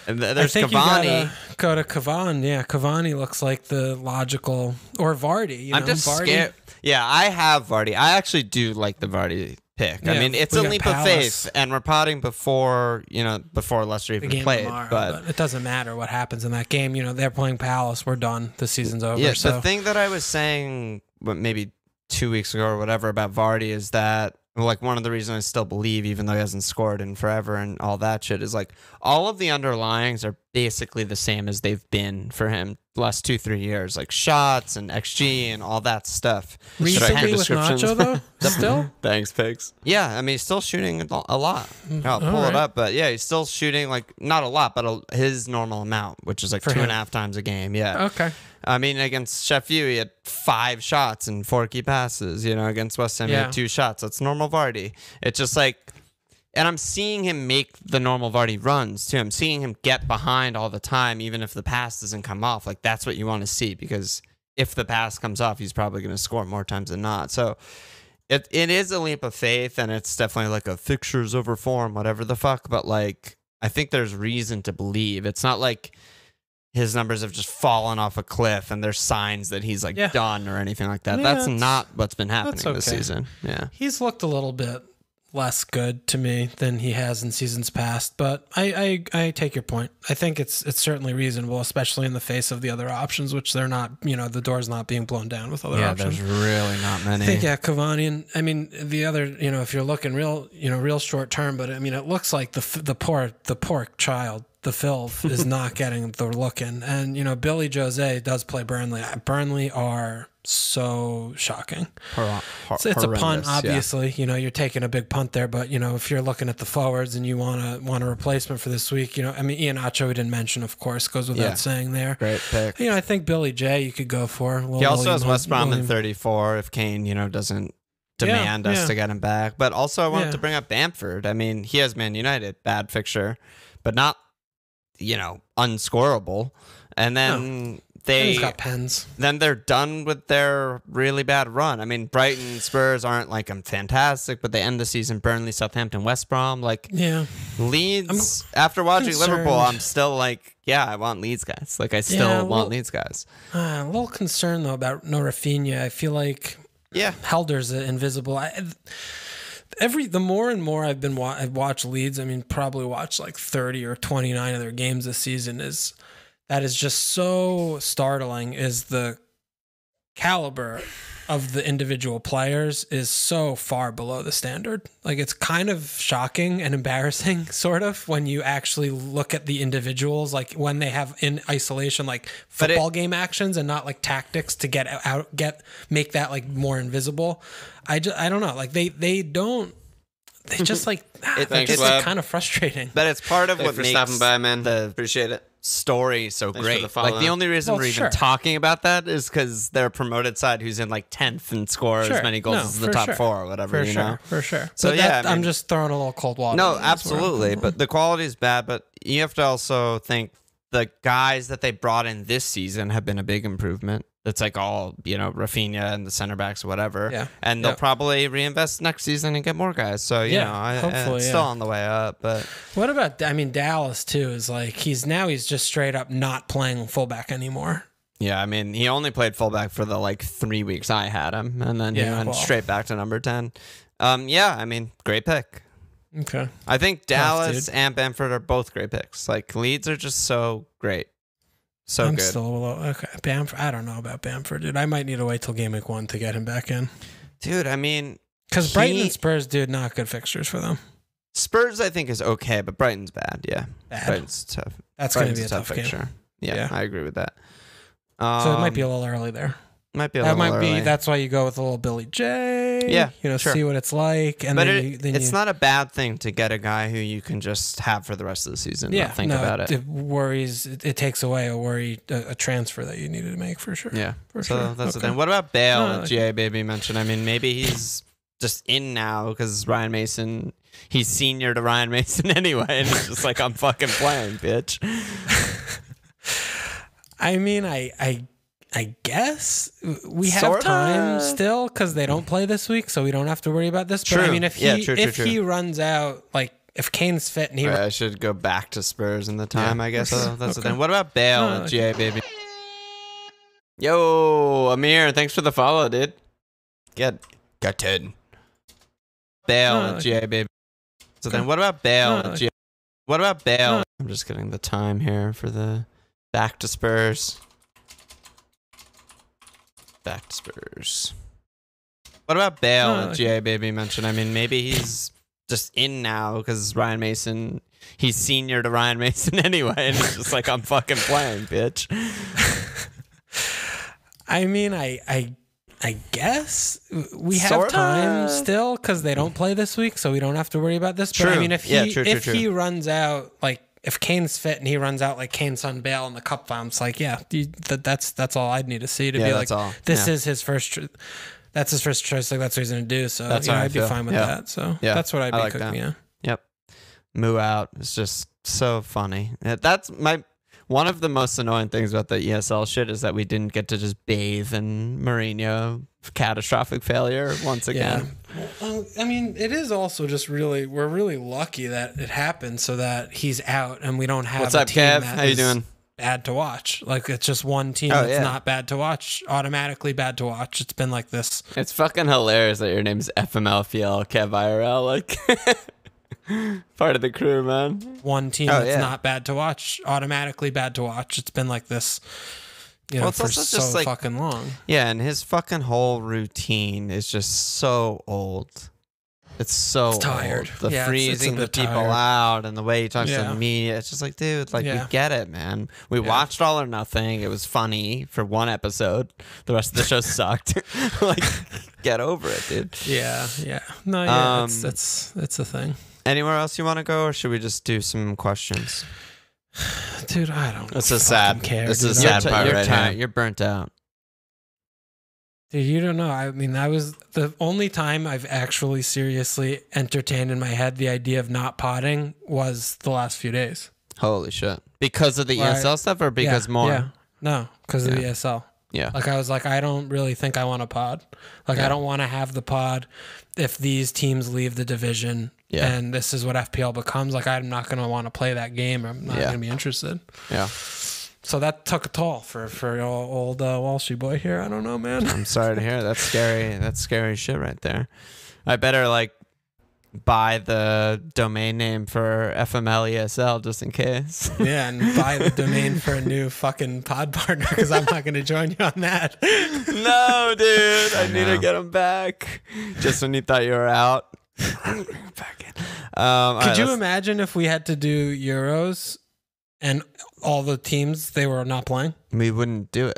And there's I think Cavani. you gotta go to Cavani. Yeah, Cavani looks like the logical, or Vardy. You know? I'm just Vardy. scared. Yeah, I have Vardy. I actually do like the Vardy pick. I Yeah, mean, it's we a got leap Palace. of faith, and we're potting before Leicester The even game played. tomorrow, But it doesn't matter what happens in that game. You know, they're playing Palace. We're done. The season's over. yeah, so the thing that I was saying maybe 2 weeks ago or whatever about Vardy is that, like, one of the reasons I still believe, even though he hasn't scored in forever and all that shit, is like all of the underlyings are basically the same as they've been for him the last 2-3 years, like shots and XG and all that stuff. recently with descriptions? Nacho though, still. Thanks, pigs. Yeah, I mean, he's still shooting a lot. I'll pull All it right. up, but yeah, he's still shooting like not a lot, but his normal amount, which is like For 2.5 times a game. Yeah. Okay. I mean, against Sheffield, he had 5 shots and 4 key passes. You know, against West Ham, he Yeah. had 2 shots. That's normal Vardy. It's just like, and I'm seeing him make the normal Vardy runs too. I'm seeing him get behind all the time, even if the pass doesn't come off. Like, that's what you want to see, because if the pass comes off, he's probably going to score more times than not. So it is a leap of faith, and it's definitely like a fixtures over form, whatever the fuck. But like, I think there's reason to believe. It's not like his numbers have just fallen off a cliff and there's signs that he's like done or anything like that. Yeah, That's not what's been happening that's this okay. season. Yeah. He's looked a little bit less good to me than he has in seasons past, but I take your point. I think it's certainly reasonable, especially in the face of the other options, which they're not. You know, the door's not being blown down with other options. There's really not many. I think Cavani, and I mean the other. You know, if you're looking real short term, but I mean it looks like the poor child. The filth is not getting the look in. And, you know, Billy Jose does play Burnley. Burnley are so shocking. It's a punt, obviously. Yeah. You know, you're taking a big punt there, but, you know, if you're looking at the forwards and you want a replacement for this week, you know, I mean, Ian Acho, we didn't mention, of course, goes without saying there. Great pick. You know, I think Billy J you could go for. He also has West Brom in 34 if Kane, you know, doesn't demand us to get him back. But also I wanted to bring up Bamford. I mean, he has Man United, bad fixture, but not, you know, unscorable. And then he's got pens. Then they're done with their really bad run. I mean, Brighton, Spurs aren't like fantastic, but they end the season Burnley, Southampton, West Brom. Like, Leeds, after watching Liverpool, I'm still like, yeah, I want Leeds guys. Like, I still want Leeds guys. A little concerned though about no Rafinha. I feel like Helder's invisible. The more and more I've watched Leeds, I mean, probably watched like 30 or 29 of their games this season, that is just so startling, is the caliber of the individual players is so far below the standard. Like, it's kind of shocking and embarrassing, sort of, when you actually look at the individuals, like when they have in isolation, like football game actions and not like tactics to make that like more invisible. I don't know. Like they just like, it's like kind of frustrating. But it's part of what for makes stopping by, man. Appreciate it. Story so great. Like, the only reason we're even talking about that is because they're a promoted side who's in like 10th and score as many goals as the top 4 or whatever. For sure. So but I'm just throwing a little cold water. No, absolutely. But the quality is bad. But you have to also think the guys that they brought in this season have been a big improvement. It's like all, Rafinha and the center backs or whatever. Yeah. And they'll probably reinvest next season and get more guys. So, hopefully, it's still on the way up. But what about, Dallas too is like, he's just straight up not playing fullback anymore. yeah, I mean, he only played fullback for the 3 weeks I had him. And then he went straight back to number 10. Yeah, I mean, great pick. Okay. I think Dallas and Bamford are both great picks. Leeds are just so great. So I'm good. still a little, okay. Bamford, I don't know about Bamford, dude. I might need to wait till game week 1 to get him back in. Dude, I mean... Because Brighton and Spurs, dude, not good fixtures for them. Spurs, I think, is okay, but Brighton's bad, yeah. Bad. Brighton's tough. That's going to be a tough fixture. game. Yeah, I agree with that. So it might be a little early there. Might be a little early. That's why you go with a little Billy J. Yeah, see what it's like. And but it's not a bad thing to get a guy who you can just have for the rest of the season. Yeah, not think about it. It worries. It takes away a transfer that you needed to make for sure. Yeah, for so sure. that's the thing. What about Bale? That GA Baby mentioned. I mean, maybe he's just in now because Ryan Mason. He's senior to Ryan Mason anyway, and he's just like, I'm fucking playing, bitch. I mean, I guess we have time still because they don't play this week, so we don't have to worry about this. But true. I mean, if he runs out, if Kane's fit and I should go back to Spurs in the time, I guess. That's the thing. What about Bale, GA Baby? Yo, Amir, thanks for the follow, dude. Get 10. Bale, GA Baby. So then, what about Bale? What about Bale? I'm just getting the time here for the back to Spurs. Back to Spurs. What about Bale? GA Baby mentioned. I mean, maybe he's just in now because Ryan Mason. He's senior to Ryan Mason anyway, and he's just like, I'm fucking playing, bitch. I mean, I guess we have time still because they don't play this week, so we don't have to worry about this. But I mean, if he runs out, if Kane's fit and he runs out like Kane's son Bale in the cup final, it's like, that's all I'd need to see to be like, this is his first. That's his first choice. Like that's what he's gonna do. So I'd be fine with that. So that's what I'd be cooking. Yeah. Yep. Moo out. It's just so funny. That's one of the most annoying things about the ESL shit is that we didn't get to just bathe in Mourinho catastrophic failure once again. Yeah. I mean, it is also just we're really lucky that it happened so that he's out and we don't have What's up, team Kev? that How you doing? Bad to watch. Like it's just one team that's not bad to watch, automatically bad to watch. It's been like this. It's fucking hilarious that your name's FMLFL Kev IRL, like part of the crew, man. One team that's not bad to watch, automatically bad to watch. It's been like this, for so fucking long. Yeah, and his fucking whole routine is just so old. It's tired. Old. The freezing the people out and the way he talks to the media. It's just like, dude, we get it, man. We watched All or Nothing. It was funny for one episode. The rest of the show sucked. Get over it, dude. Yeah. No, it's a thing. Anywhere else you want to go, or should we just do some questions? Dude, I don't. This is sad. This is a sad part right now. You're burnt out. Dude, you don't know. I mean, that was the only time I've actually seriously entertained in my head the idea of not potting was the last few days. Holy shit. Because of the ESL stuff or because more? Yeah. No, because of the ESL. Yeah. I was like, I don't really think I want a pod. I don't want to have the pod if these teams leave the division and this is what FPL becomes. I'm not going to want to play that game. I'm not going to be interested. Yeah. So that took a toll for old Walshy boy here. I don't know, man. I'm sorry to hear. That's scary. That's scary shit right there. I better buy the domain name for FML ESL just in case. Yeah, and buy the domain for a new fucking pod partner because I'm not going to join you on that. No, dude. I need to get him back. Just when you thought you were out. Back in. Could you imagine if we had to do Euros and all the teams they were not playing? We wouldn't do it.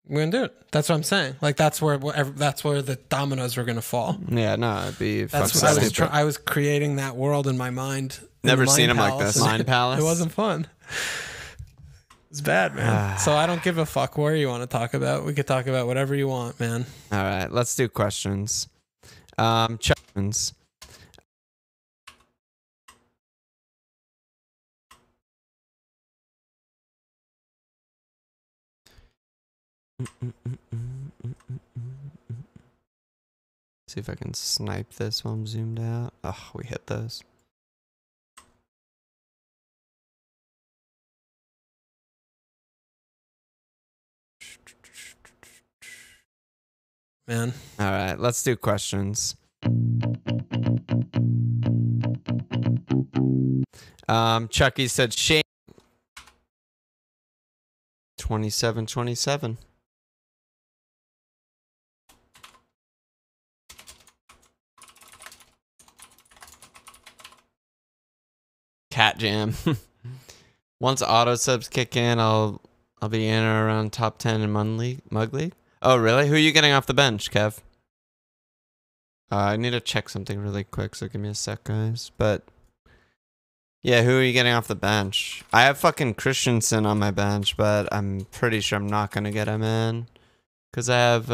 We wouldn't do it. That's what I'm saying. That's where the dominoes were going to fall. Yeah, no, it'd be. That's what I was creating that world in my mind. Never seen him like this. Mind Palace. It wasn't fun. It's bad, man. So I don't give a fuck where you want to talk about. We could talk about whatever you want, man. All right, let's do questions. Questions. see if I can snipe this while I'm zoomed out. Oh, we hit those. Man. All right, let's do questions. Chucky said Shane 27-27. Cat Jam. Once auto subs kick in, I'll be in or around top 10 in Mug League. Oh, really? Who are you getting off the bench, Kev? I need to check something really quick, so give me a sec, guys. But yeah, who are you getting off the bench? I have fucking Christensen on my bench, but I'm pretty sure I'm not gonna get him in because I have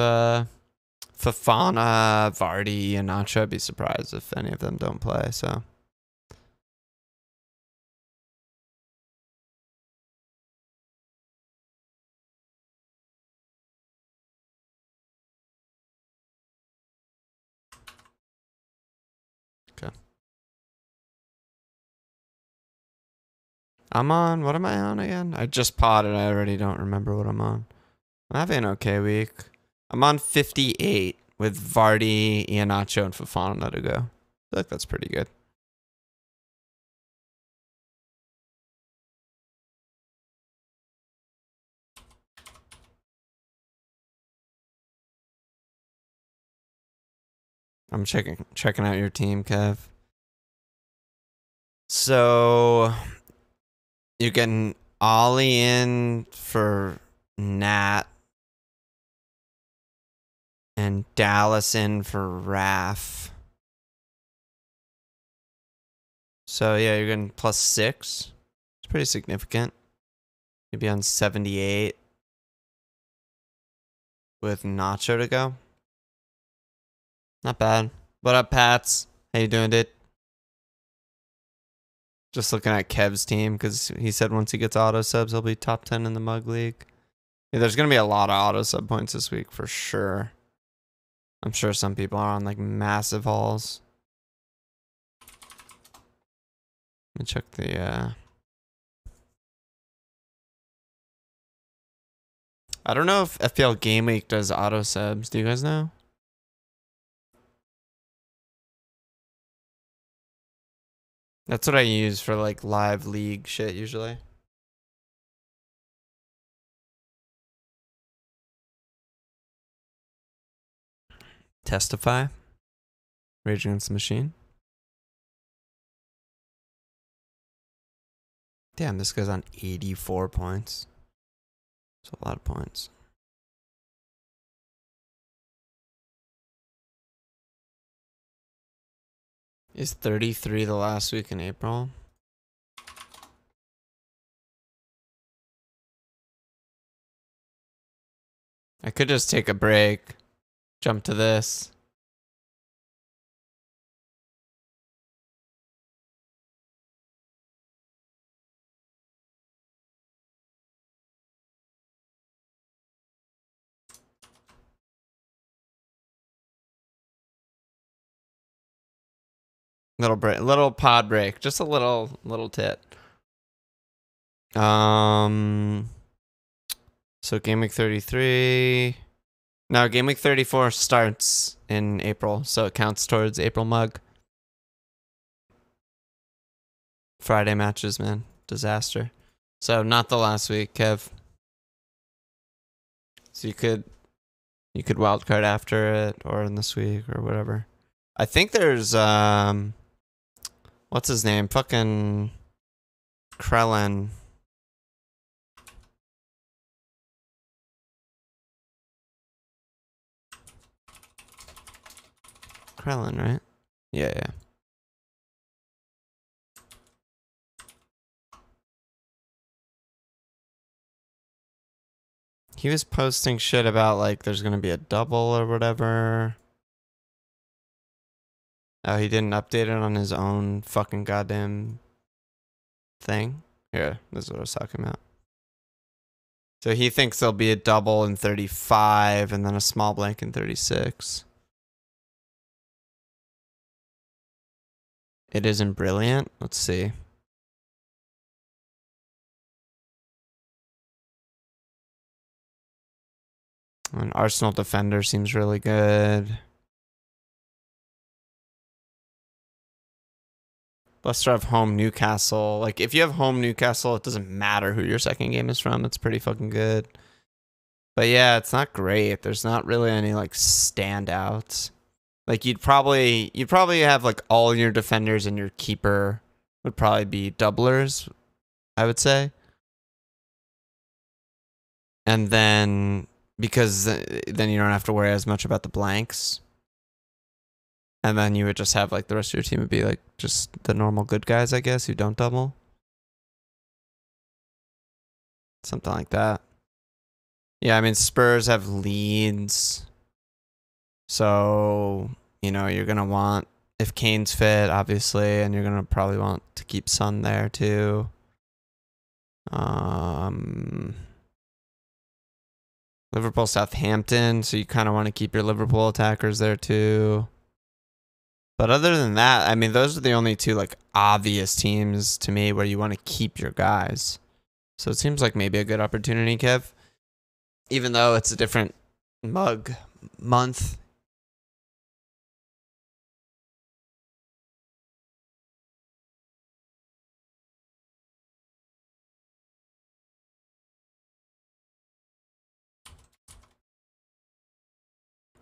Fofana, Vardy, and Nacho. I'd be surprised if any of them don't play. So. I'm on, what am I on again? I just potted, I already don't remember what I'm on. I'm having an okay week. I'm on 58 with Vardy, Iheanacho, and Fofana to go. I feel like that's pretty good. I'm checking out your team, Kev. So you're getting Ollie in for Nat and Dallas in for Raf. So yeah, you're getting +6. It's pretty significant. You'd be on 78 with Nacho to go. Not bad. What up, Pats? How you doing, dude? Just looking at Kev's team because he said once he gets auto subs, he'll be top 10 in the Mug League. Yeah, there's going to be a lot of auto sub points this week for sure. I'm sure some people are on like massive hauls. Let me check the... I don't know if FPL Game Week does auto subs. Do you guys know? That's what I use for like live league shit usually. Testify. Rage Against the Machine. Damn, this guy's on 84 points. That's a lot of points. Is 33 the last week in April? I could just take a break. Jump to this. Little break, little pod break, just a little tit. So game week 33. No, game week 34 starts in April, so it counts towards April Mug. Friday matches, man, disaster. So not the last week, Kev. So you could wildcard after it or in this week or whatever. I think there's what's his name? Fucking Krellin. Krellin, right? Yeah. He was posting shit about like there's gonna be a double or whatever. Oh, he didn't update it on his own fucking goddamn thing. Yeah, this is what I was talking about. So he thinks there'll be a double in 35 and then a small blank in 36. it isn't brilliant. Let's see. An Arsenal defender seems really good. Leicester have home Newcastle. Like, if you have home Newcastle, it doesn't matter who your second game is from. It's pretty fucking good. But yeah, it's not great. There's not really any like standouts. Like you'd probably have like all your defenders and your keeper would probably be doublers, I would say. And then because then you don't have to worry as much about the blanks. And then you would just have like the rest of your team would be like just the normal good guys, I guess, who don't double. Something like that. Yeah, I mean, Spurs have Leeds. So, you know, you're going to want, if Kane's fit, obviously, and you're going to probably want to keep Son there too. Liverpool, Southampton, so you kind of want to keep your Liverpool attackers there too. But other than that, I mean, those are the only two like obvious teams to me where you want to keep your guys. So it seems like maybe a good opportunity, Kev. Even though it's a different mug month.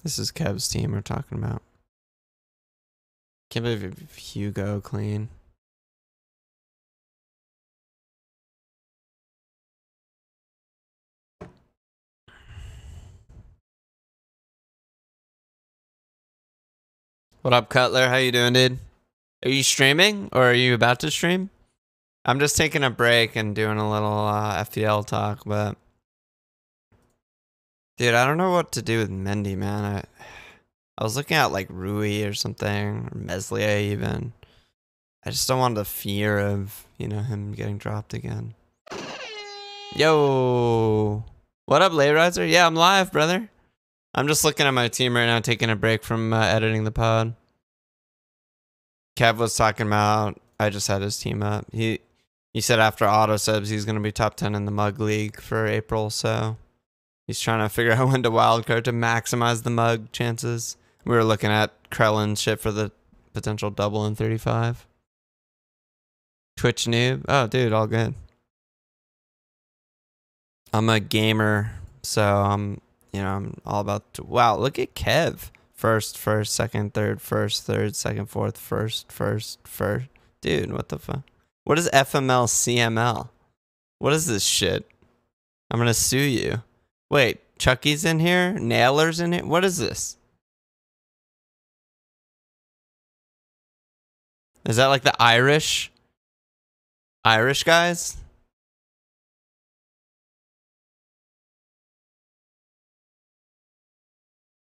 This is Kev's team we're talking about. Can't believe Hugo clean. What up, Cutler? How you doing, dude? Are you streaming or are you about to stream? I'm just taking a break and doing a little FPL talk, but dude, I don't know what to do with Mendy, man. I was looking at like Rui or something, or Meslier even. I just don't want the fear of, you know, him getting dropped again. Yo, what up, Layriser? Yeah, I'm live, brother. I'm just looking at my team right now, taking a break from editing the pod. Kev was talking about, I just had his team up. He said after auto subs, he's going to be top 10 in the mug league for April, so he's trying to figure out when to wildcard to maximize the mug chances. We were looking at Krellin's shit for the potential double in 35. Twitch noob. Oh, dude, all good. I'm a gamer, so I'm all about wow, look at Kev. First, second, third, first, third, second, fourth, first. Dude, what the fuck? What is FML CML? What is this shit? I'm gonna sue you. Wait, Chucky's in here? Nailer's in here? What is this? Is that like the Irish guys?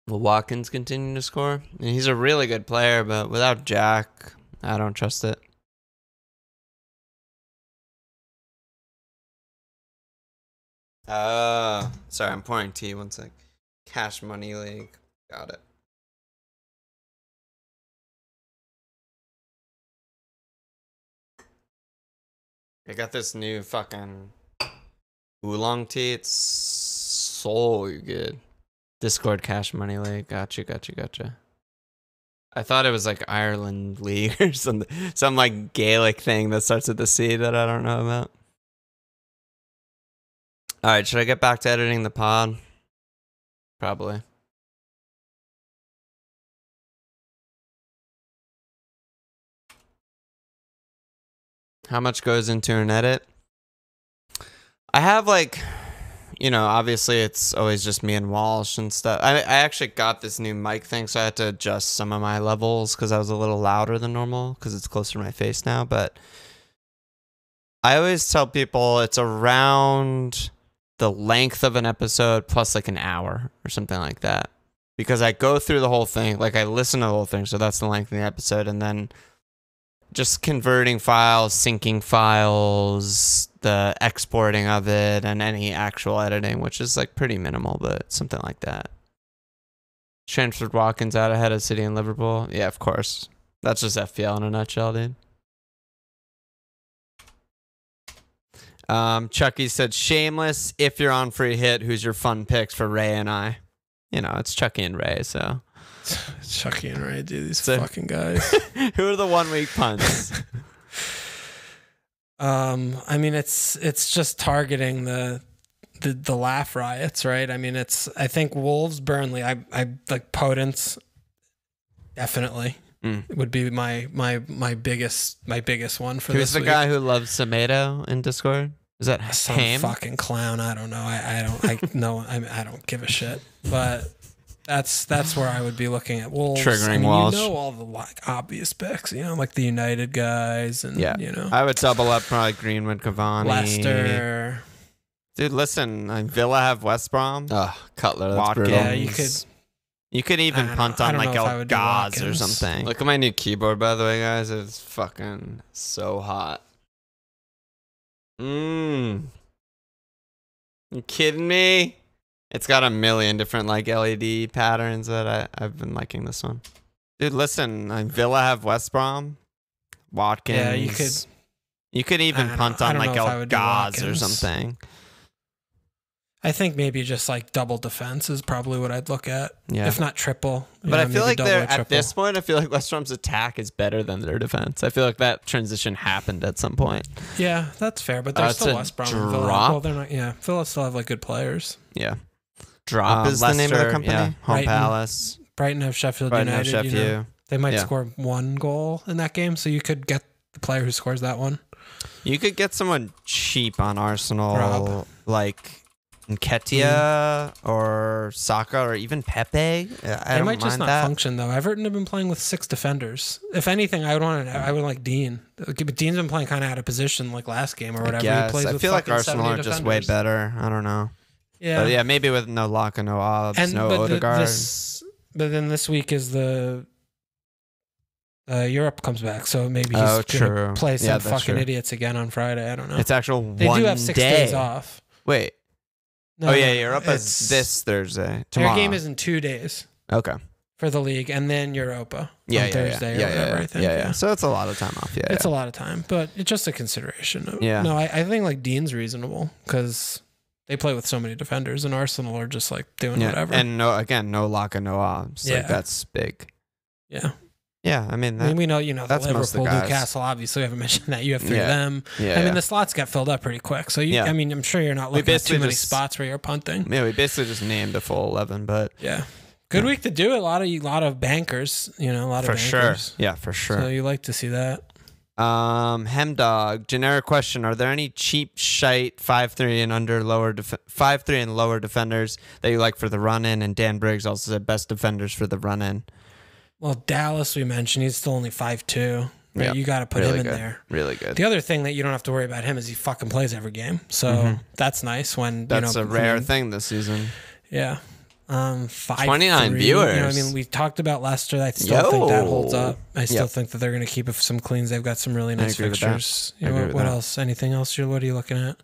Will Watkins continue to score? And he's a really good player, but without Jack, I don't trust it. Sorry, I'm pouring tea. One sec. Cash Money League. Got it. I got this new fucking oolong tea. It's so good. Discord Cash Money League. Gotcha. I thought it was like Ireland League or something. Some like Gaelic thing that starts with the C that I don't know about. Alright, should I get back to editing the pod? Probably. How much goes into an edit? I have like, you know, obviously it's always just me and Walsh and stuff. I actually got this new mic thing, so I had to adjust some of my levels because I was a little louder than normal because it's closer to my face now. But I always tell people it's around the length of an episode plus like an hour or something like that. Because I go through the whole thing, like I listen to the whole thing, so that's the length of the episode, and then just converting files, syncing files, the exporting of it, and any actual editing, which is like pretty minimal, but something like that. Transferred Watkins out ahead of City and Liverpool. Yeah, of course. That's just FPL in a nutshell, dude. Chucky said, shameless, if you're on free hit, who's your fun picks for Ray and I? You know, it's Chucky and Ray, so. Chucky and Ray, dude, these fucking guys. Who are the 1 week punts? I mean, it's just targeting the laugh riots, right? I mean, I think Wolves, Burnley, I like Potence, definitely. Would be my biggest one for Who's this week. the guy who loves Tomato in Discord? Is that some fucking clown? I don't know. I don't give a shit. But that's where I would be looking at Wolves. Triggering Walsh. You know all the like obvious picks. You know, like the United guys, and you know. I would double up probably Greenwood, Cavani, Leicester. Dude, listen, Villa have West Brom. Cutler. That's Watkins. brutal. Yeah, you could. You could even punt on like El Gaz or something. Look at my new keyboard, by the way, guys. It's fucking so hot. You kidding me? It's got a million different like LED patterns that I've been liking this one. Dude, listen, Villa have West Brom. Watkins. Yeah, you could even punt on like El Gaz or something. I think maybe just like double defense is probably what I'd look at. Yeah. If not triple. But I feel like at this point, I feel like West Brom's attack is better than their defense. I feel like that transition happened at some point. Yeah, that's fair. But they're still West Brom and Villa. Well, they're not. Yeah, Villa still have like good players. Yeah. Drop is Leicester, the name of the company. Yeah. Home Palace. Brighton have Sheffield United. You know, they might score 1 goal in that game, so you could get the player who scores that one. You could get someone cheap on Arsenal, like Nketiah or Saka or even Pepe. They might just not function though. Everton have been playing with 6 defenders. If anything, I would like Dean. But Dean's been playing kind of out of position like last game or whatever. He plays I feel like Arsenal are just way better. I don't know. Yeah, but yeah, maybe with no Laka, no Obbs, no Odegaard. But then this week is the Europe comes back, so maybe he's gonna play some fucking idiots again on Friday. I don't know. It's actual they do have 6 days off. Wait. No, Europe is this Thursday. Tomorrow. Their game is in 2 days. Okay. For the league, and then Europa on Thursday or whatever. I think. Yeah. So it's a lot of time off. Yeah, it's a lot of time, but it's just a consideration. Yeah. No, I think like Dean's reasonable because they play with so many defenders, and Arsenal are just like doing whatever. And no Laka, no Obbs. Like that's big. Yeah. Yeah, I mean, we know, that's the Liverpool, Newcastle, obviously, we haven't mentioned that. You have 3 of them. Yeah, I mean, the slots got filled up pretty quick. So, I mean, I'm sure you're not looking at too many spots where you're punting. Yeah, we basically just named a full 11, but... Yeah. Good week to do it. A lot of bankers, a lot of bankers. For sure. Yeah, for sure. So, you like to see that. Hemdog, generic question. Are there any cheap shite 5'3" and under lower 5'3" and lower defenders that you like for the run-in? And Dan Briggs also said best defenders for the run-in. Well, Dallas, we mentioned, he's still only 5'2". Right? Yep. You got to put him in there. Really good. The other thing that you don't have to worry about him is he fucking plays every game. So that's nice when, that's a rare thing this season. Yeah. 29 viewers. I mean, we talked about Leicester. I still think that holds up. I still think that they're going to keep some cleans. They've got some really nice fixtures. What else? Anything else? What are you looking at?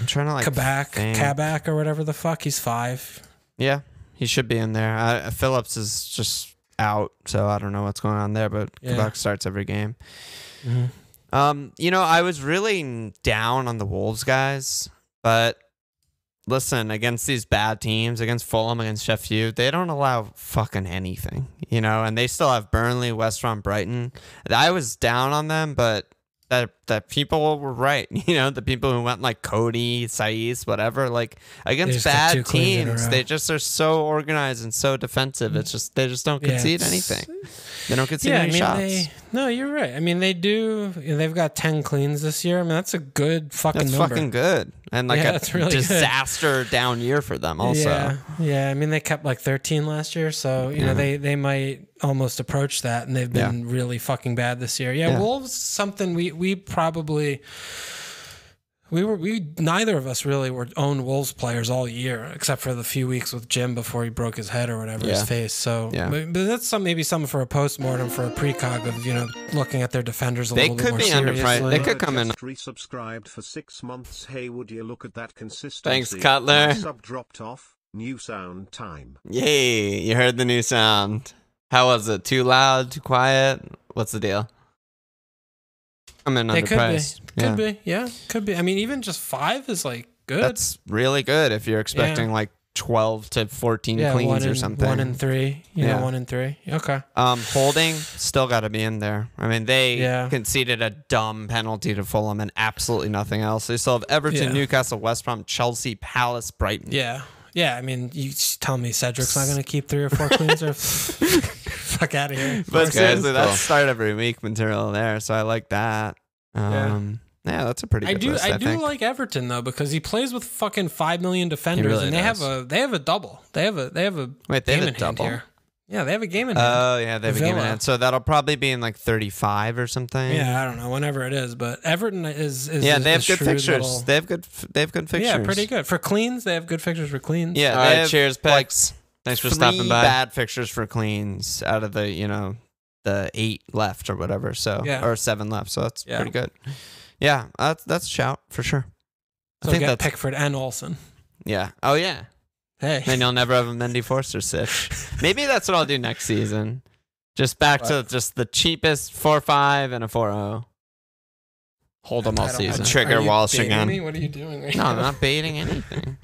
I'm trying to like Kabak or whatever the fuck. He's 5. Yeah, he should be in there. Phillips is just out, so I don't know what's going on there, but Kabak starts every game. I was really down on the Wolves guys, but listen, against these bad teams, against Fulham, against Sheffield, they don't allow fucking anything, and they still have Burnley, West Brom, Brighton. I was down on them, but that people were right. The people who went like Cody, Saiz, whatever, like against bad teams, they just are so organized and so defensive. It's just they just don't concede anything. They don't concede any shots. No, you're right. I mean, they do. They've got 10 cleans this year. I mean, that's a good fucking number. That's fucking good. And like a really disaster down year for them also. Yeah. I mean, they kept like 13 last year. So, they might almost approach that. And they've been really fucking bad this year. Yeah. Wolves, something we probably... We neither of us really were owned Wolves players all year, except for the few weeks with Jim before he broke his head or whatever, his face. So, but that's maybe something for a postmortem, for a precog of looking at their defenders a little bit more seriously. They could be underpriced. They could come in. Resubscribed for 6 months. Hey, would you look at that consistency? Thanks, Cutler. Sub dropped off. New sound time. Yay! You heard the new sound. How was it? Too loud? Too quiet? What's the deal? I'm in underpriced. Could be. Yeah, could be. I mean, even just 5 is like good. That's really good if you're expecting like 12 to 14 cleans or something. 1 and 3. You know, 1 and 3. Okay. Holding still got to be in there. I mean, they conceded a dumb penalty to Fulham and absolutely nothing else. They still have Everton, Newcastle, West Brom, Chelsea, Palace, Brighton. Yeah. Yeah, I mean, you tell me Cedric's not going to keep 3 or 4 cleans or fuck out of here. But seriously, that's start every week material there, so I like that. Yeah, that's a pretty good list, I do like Everton though, because he plays with fucking 5 million defenders, really, and they have a double. They have a game in hand here. Yeah, they have a game in hand. Oh yeah, they have a game in hand. So that'll probably be in like 35 or something. Yeah, I don't know, whenever it is. But Everton is yeah, they have good fixtures. They have good fixtures. Yeah, pretty good for cleans. They have good fixtures for cleans. Yeah, all right, cheers, Pex. Thanks for stopping by. Bad fixtures for cleans out of the the 8 left or whatever. So or 7 left. So that's pretty good. Yeah, that's a shout for sure. So I think that's Pickford and Olsen. Yeah. Oh yeah. Hey. Then you'll never have a Mendy Forster sitch. Maybe that's what I'll do next season. Just back to just the cheapest 4-5 and a 4-0. Hold them all season. Trigger Walsh again. Me? What are you doing right now? No, I'm not baiting anything.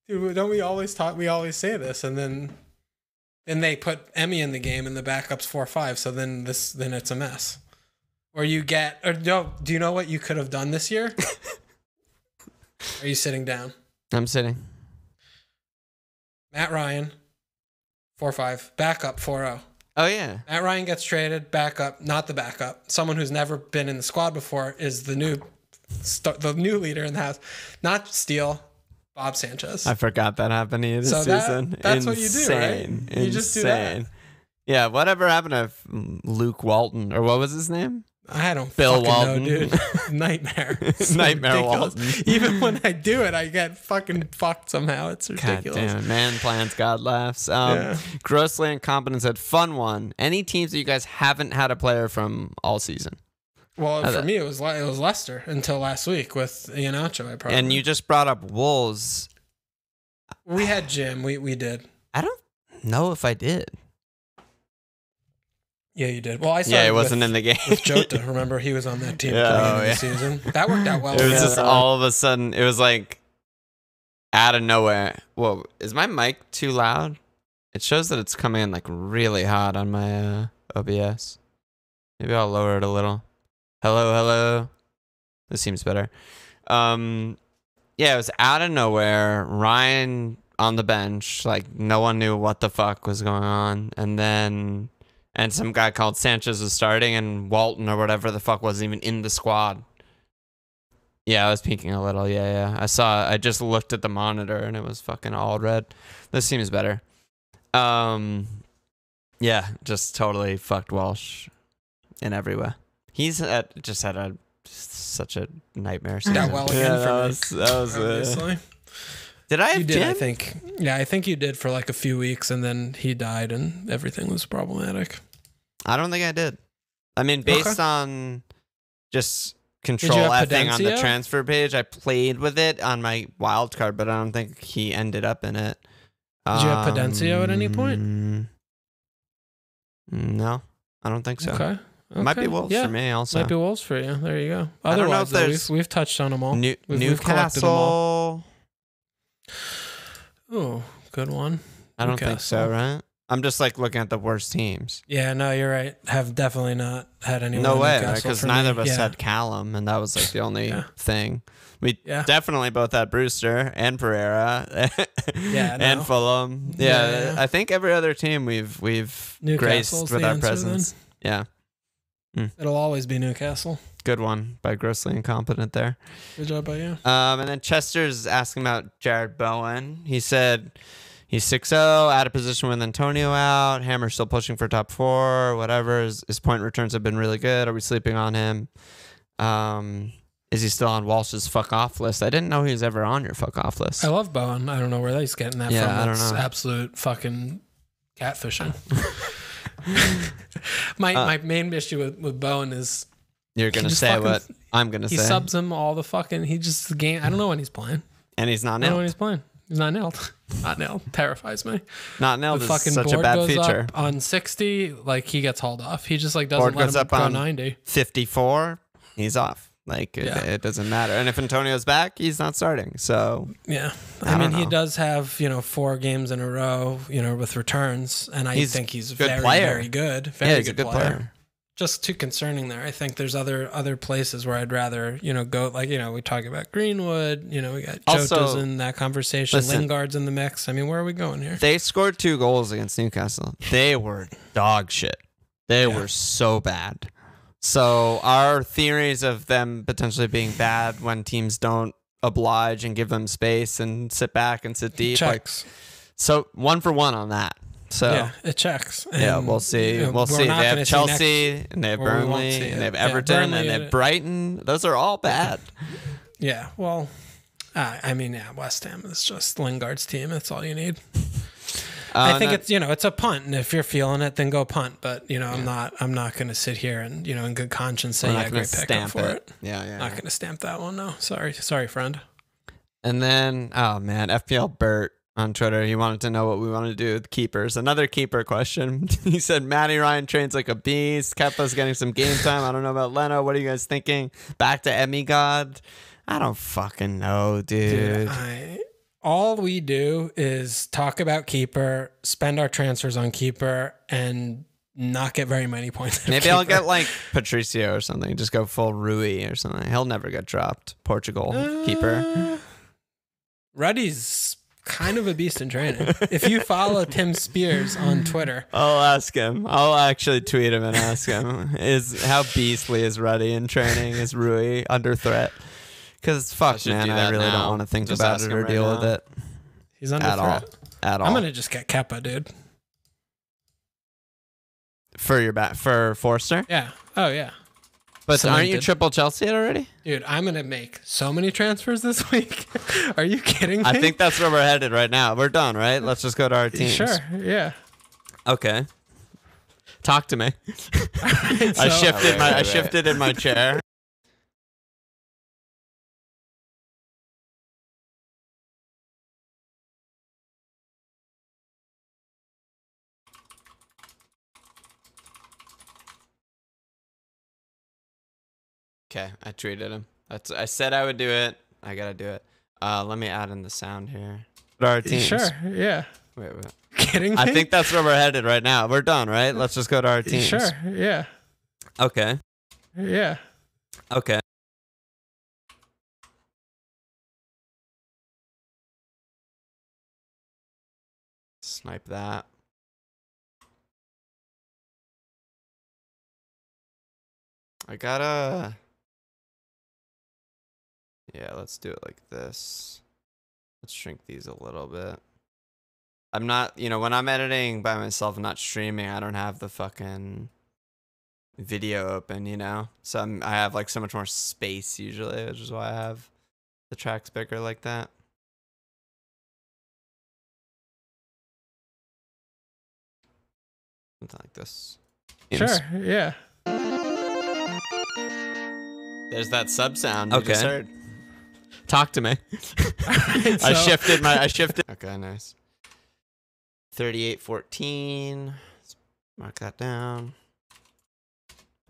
Dude, don't we always talk? We always say this, and then they put Emmy in the game, and the backup's 4-5. So then it's a mess. Or do you know what you could have done this year? Are you sitting down? I'm sitting. Matt Ryan, 4-5. Backup, 4-0. Oh, yeah. Matt Ryan gets traded. Backup, not the backup. Someone who's never been in the squad before is the new leader in the house. Not Steele, Bob Sanchez. I forgot that happened this season. That's what you do, right? You just do that. Yeah, whatever happened to Luke Walton? Or what was his name? I don't Bill fucking Walton. know, dude. Nightmare. Nightmare Walton. Even when I do it, I get fucking fucked somehow. It's ridiculous. God damn it. Man plans, God laughs. Grossly Incompetent said, fun one. Any teams that you guys haven't had a player from all season? Well, for me, it was Leicester until last week with Iheanacho. And you just brought up Wolves. We had Jim. We did. I don't know if I did. Yeah, you did. Well, I started he wasn't in the game. with Jota. Remember, he was on that team at the beginning of the season. That worked out well. It was just all of a sudden, it was like out of nowhere. Whoa, is my mic too loud? It shows that it's coming in like really hot on my OBS. Maybe I'll lower it a little. Hello. This seems better. Yeah, it was out of nowhere. Ryan on the bench, like no one knew what the fuck was going on, and some guy called Sanchez was starting, and Walton or whatever the fuck wasn't even in the squad. Yeah, I was peeking a little. Yeah. I just looked at the monitor, and it was fucking all red. This seems better. Yeah, just totally fucked Walsh in every way. He's just had such a nightmare season. Got well again for me. That was obviously. Did I have You did, Jim? I think. Yeah, I think you did for like a few weeks, and then he died, and everything was problematic. I don't think I did. I mean, based on just control F-ing on the transfer page, I played with it on my wild card, but I don't think he ended up in it. Did you have Pudencio at any point? No, I don't think so. Okay. Might be Wolves for me also. Might be Wolves for you. There you go. I don't know if Otherwise, we've touched on them all. We've collected them Newcastle. all. Oh, good one. I don't think so, right? I'm just like looking at the worst teams. Yeah, no, you're right. Have definitely not had anyone. No way, because neither of us had Callum, and that was like the only thing. We definitely both had Brewster and Pereira, and Fulham. Yeah, I think every other team we've graced with our presence. Then? Yeah, it'll always be Newcastle. Good one by Grossly Incompetent there. Good job by you. And then Chester's asking about Jared Bowen. He said he's 6-0, out of position with Antonio out. Hammer's still pushing for top 4, whatever. His point returns have been really good. Are we sleeping on him? Is he still on Walsh's fuck off list? I didn't know he was ever on your fuck off list. I love Bowen. I don't know where he's getting that from. I don't know. Absolute fucking catfishing. My main issue with Bowen is you're gonna say what I'm gonna say. He subs him all the fucking. He just game. I don't know when he's playing. And he's not. I don't know when he's playing. He's not nailed. Not nailed. Terrifies me. Not nailed The is fucking such a board bad goes feature. up on 60, like he gets hauled off. He just like Board doesn't let goes him up go on 90. 54, he's off. Like, it doesn't matter. And if Antonio's back, he's not starting. So, yeah. I mean, don't he know. does have, 4 games in a row, with returns. And I think he's a good very, player. very good. Very he's a good player. Just too concerning there. I think there's other places where I'd rather, go, like, we talk about Greenwood, we got Also, Jota's in that conversation. listen, Lingard's in the mix. I mean, where are we going here? They scored 2 goals against Newcastle. They were dog shit. They were so bad. So our theories of them potentially being bad when teams don't oblige and give them space and sit back and sit deep. Checks. So 1 for 1 on that. So yeah, it checks. yeah, And, we'll see. We'll see. They not have gonna see Chelsea and they have or we won't Burnley see and it. they have Yeah, Everton Burnley and they have Brighton. Those are all bad. Yeah, well, I mean, West Ham is just Lingard's team. That's all you need. I think it's it's a punt, and if you're feeling it, then go punt. But I'm not going to sit here and in good conscience say great pickup for it. Yeah. Not going to stamp that one. No, sorry, friend. And then FPL Bert on Twitter, he wanted to know what we want to do with keepers. Another keeper question. He said Matty Ryan trains like a beast. Kepa's getting some game time. I don't know about Leno. What are you guys thinking? Back to Emigod? I don't fucking know, dude. All we do is talk about keeper, spend our transfers on keeper, and not get very many points. Maybe I'll get like Patricio or something. Just go full Rui or something. He'll never get dropped. Portugal keeper. Ruddy's kind of a beast in training. If you follow Tim Spears on Twitter, I'll ask him. I'll actually tweet him and ask him, how beastly is Ruddy in training? Is Rui under threat? Because fuck, man, I really don't want to think about it or deal with it. He's under threat. At all. I'm going to just get Kepa, dude. For Forster? Yeah. Oh, yeah. But aren't you triple Chelsea already? Dude, I'm going to make so many transfers this week. Are you kidding me? I think that's where we're headed right now. We're done, right? Let's just go to our teams. Sure, yeah. Okay. Talk to me. Right, I shifted in my chair. Okay, I tweeted him. I said I would do it. I gotta do it. Let me add in the sound here. Our teams. Sure, yeah. Wait. Kidding me? I think that's where we're headed right now. We're done, right? Let's just go to our teams. Sure, yeah. Okay. Yeah. Okay. Snipe that. I gotta... Yeah, let's do it like this. Let's shrink these a little bit. I'm not, when I'm editing by myself and not streaming, I don't have the fucking video open, So I have like so much more space usually, which is why I have the tracks bigger like that. Something like this. Sure, yeah. There's that sub sound you just Okay. heard. Talk to me. Right, I so- shifted. Okay, nice. 38-14. Let's mark that down.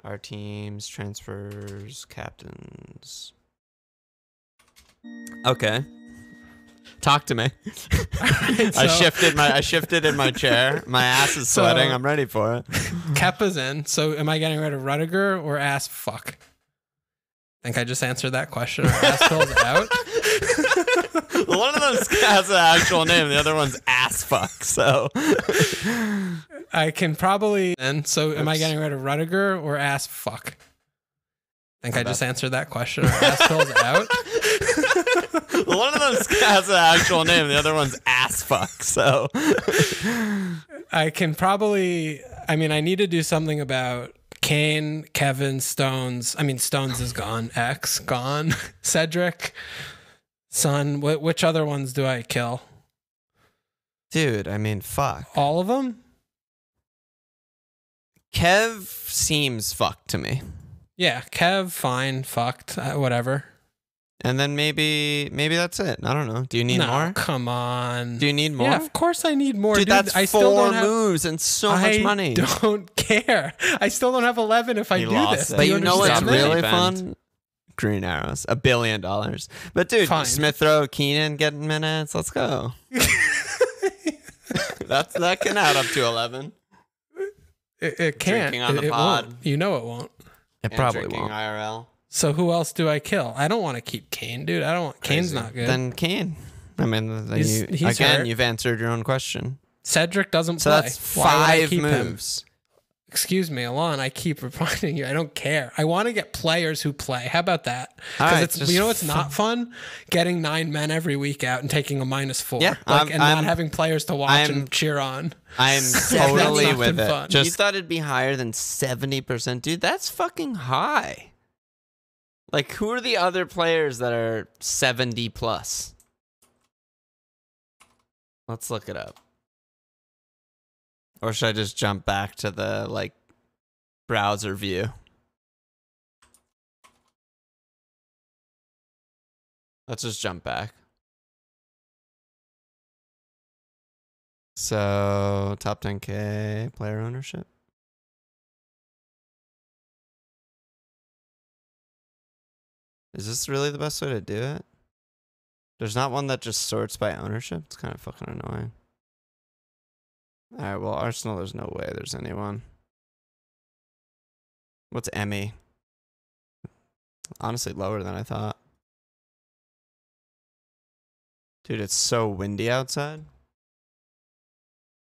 Our teams, transfers, captains. Okay. Talk to me. Right, I so- shifted in my chair. My ass is So- sweating. I'm ready for it. Kepa's in. So am I getting rid of Rudiger or ass fuck? I think I just answered that question. Are ass pills out? One of those has an actual name. The other one's ass fuck. So I can probably. And so am I Oops. getting rid of Rudiger or ass fuck? I think I just answered that question. Are ass pills out? one of those has an actual name. The other one's ass fuck. So I can probably. I mean, I need to do something about Kane, Kevin, Stones. I mean, Stones is gone. X gone. Cedric, Son. Which other ones do I kill? dude, I mean, fuck. All of them? Kev seems fucked to me. Yeah, Kev, fine, fucked, whatever. And then maybe that's it. I don't know. Do you need No, more? come on. Do you need more? Yeah, of course I need more. Dude, that's I 4 still don't have, moves and so much money. I don't care. I still don't have 11 if I do this. But you know what's understand that? really fun? Green arrows. $1 billion. But dude, Fine. Smith Rowe, Keenan getting minutes. Let's go. that can add up to 11. It can't. Drinking on the it pod. won't. You know it won't. It probably won't. IRL. So who else do I kill? I don't want to keep Kane, dude. I don't want Kane's not good. Then Kane. I mean, then He's again, hurt. you've answered your own question. Cedric doesn't So play. that's Why would I 5 keep him? moves. Excuse me, Alon. I keep reminding you. I don't care. I want to get players who play. How about that? All Because right, it's just it's not fun getting 9 men every week out and taking a -4. Yeah, and not having players to watch and cheer on. I'm totally That's with not it. fun. You thought it'd be higher than 70%. Dude, that's fucking high. Like, who are the other players that are 70 plus? Let's look it up. Or should I just jump back to the, like, browser view? Let's just jump back. So, top 10K player ownership. Is this really the best way to do it? There's not one that just sorts by ownership? It's kind of fucking annoying. Alright, well, Arsenal, there's no way there's anyone. What's Emmy? Honestly, lower than I thought. Dude, it's so windy outside.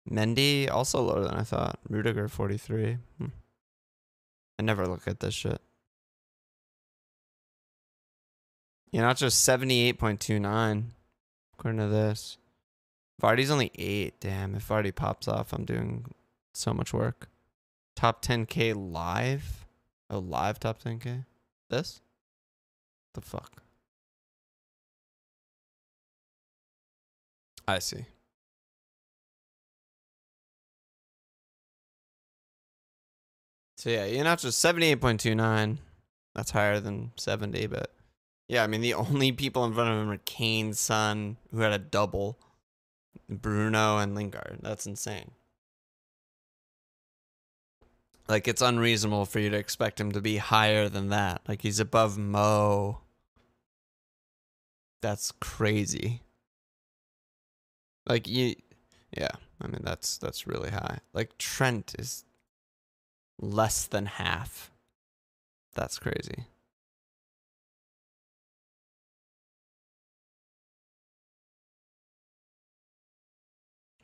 Mendy, also lower than I thought. Rudiger, 43. I never look at this shit. You're not just 78.29, according to this. Vardy's only 8. Damn, if Vardy pops off, I'm doing so much work. Top 10K live? Oh, live top 10K? This? The fuck? I see. So yeah, you're not just 78.29. That's higher than 70, but... Yeah, I mean, the only people in front of him are Kane, Son, who had a double, Bruno, and Lingard. That's insane. Like, it's unreasonable for you to expect him to be higher than that. Like, he's above Mo. That's crazy. Like, yeah, I mean, that's really high. Like, Trent is less than half. That's crazy.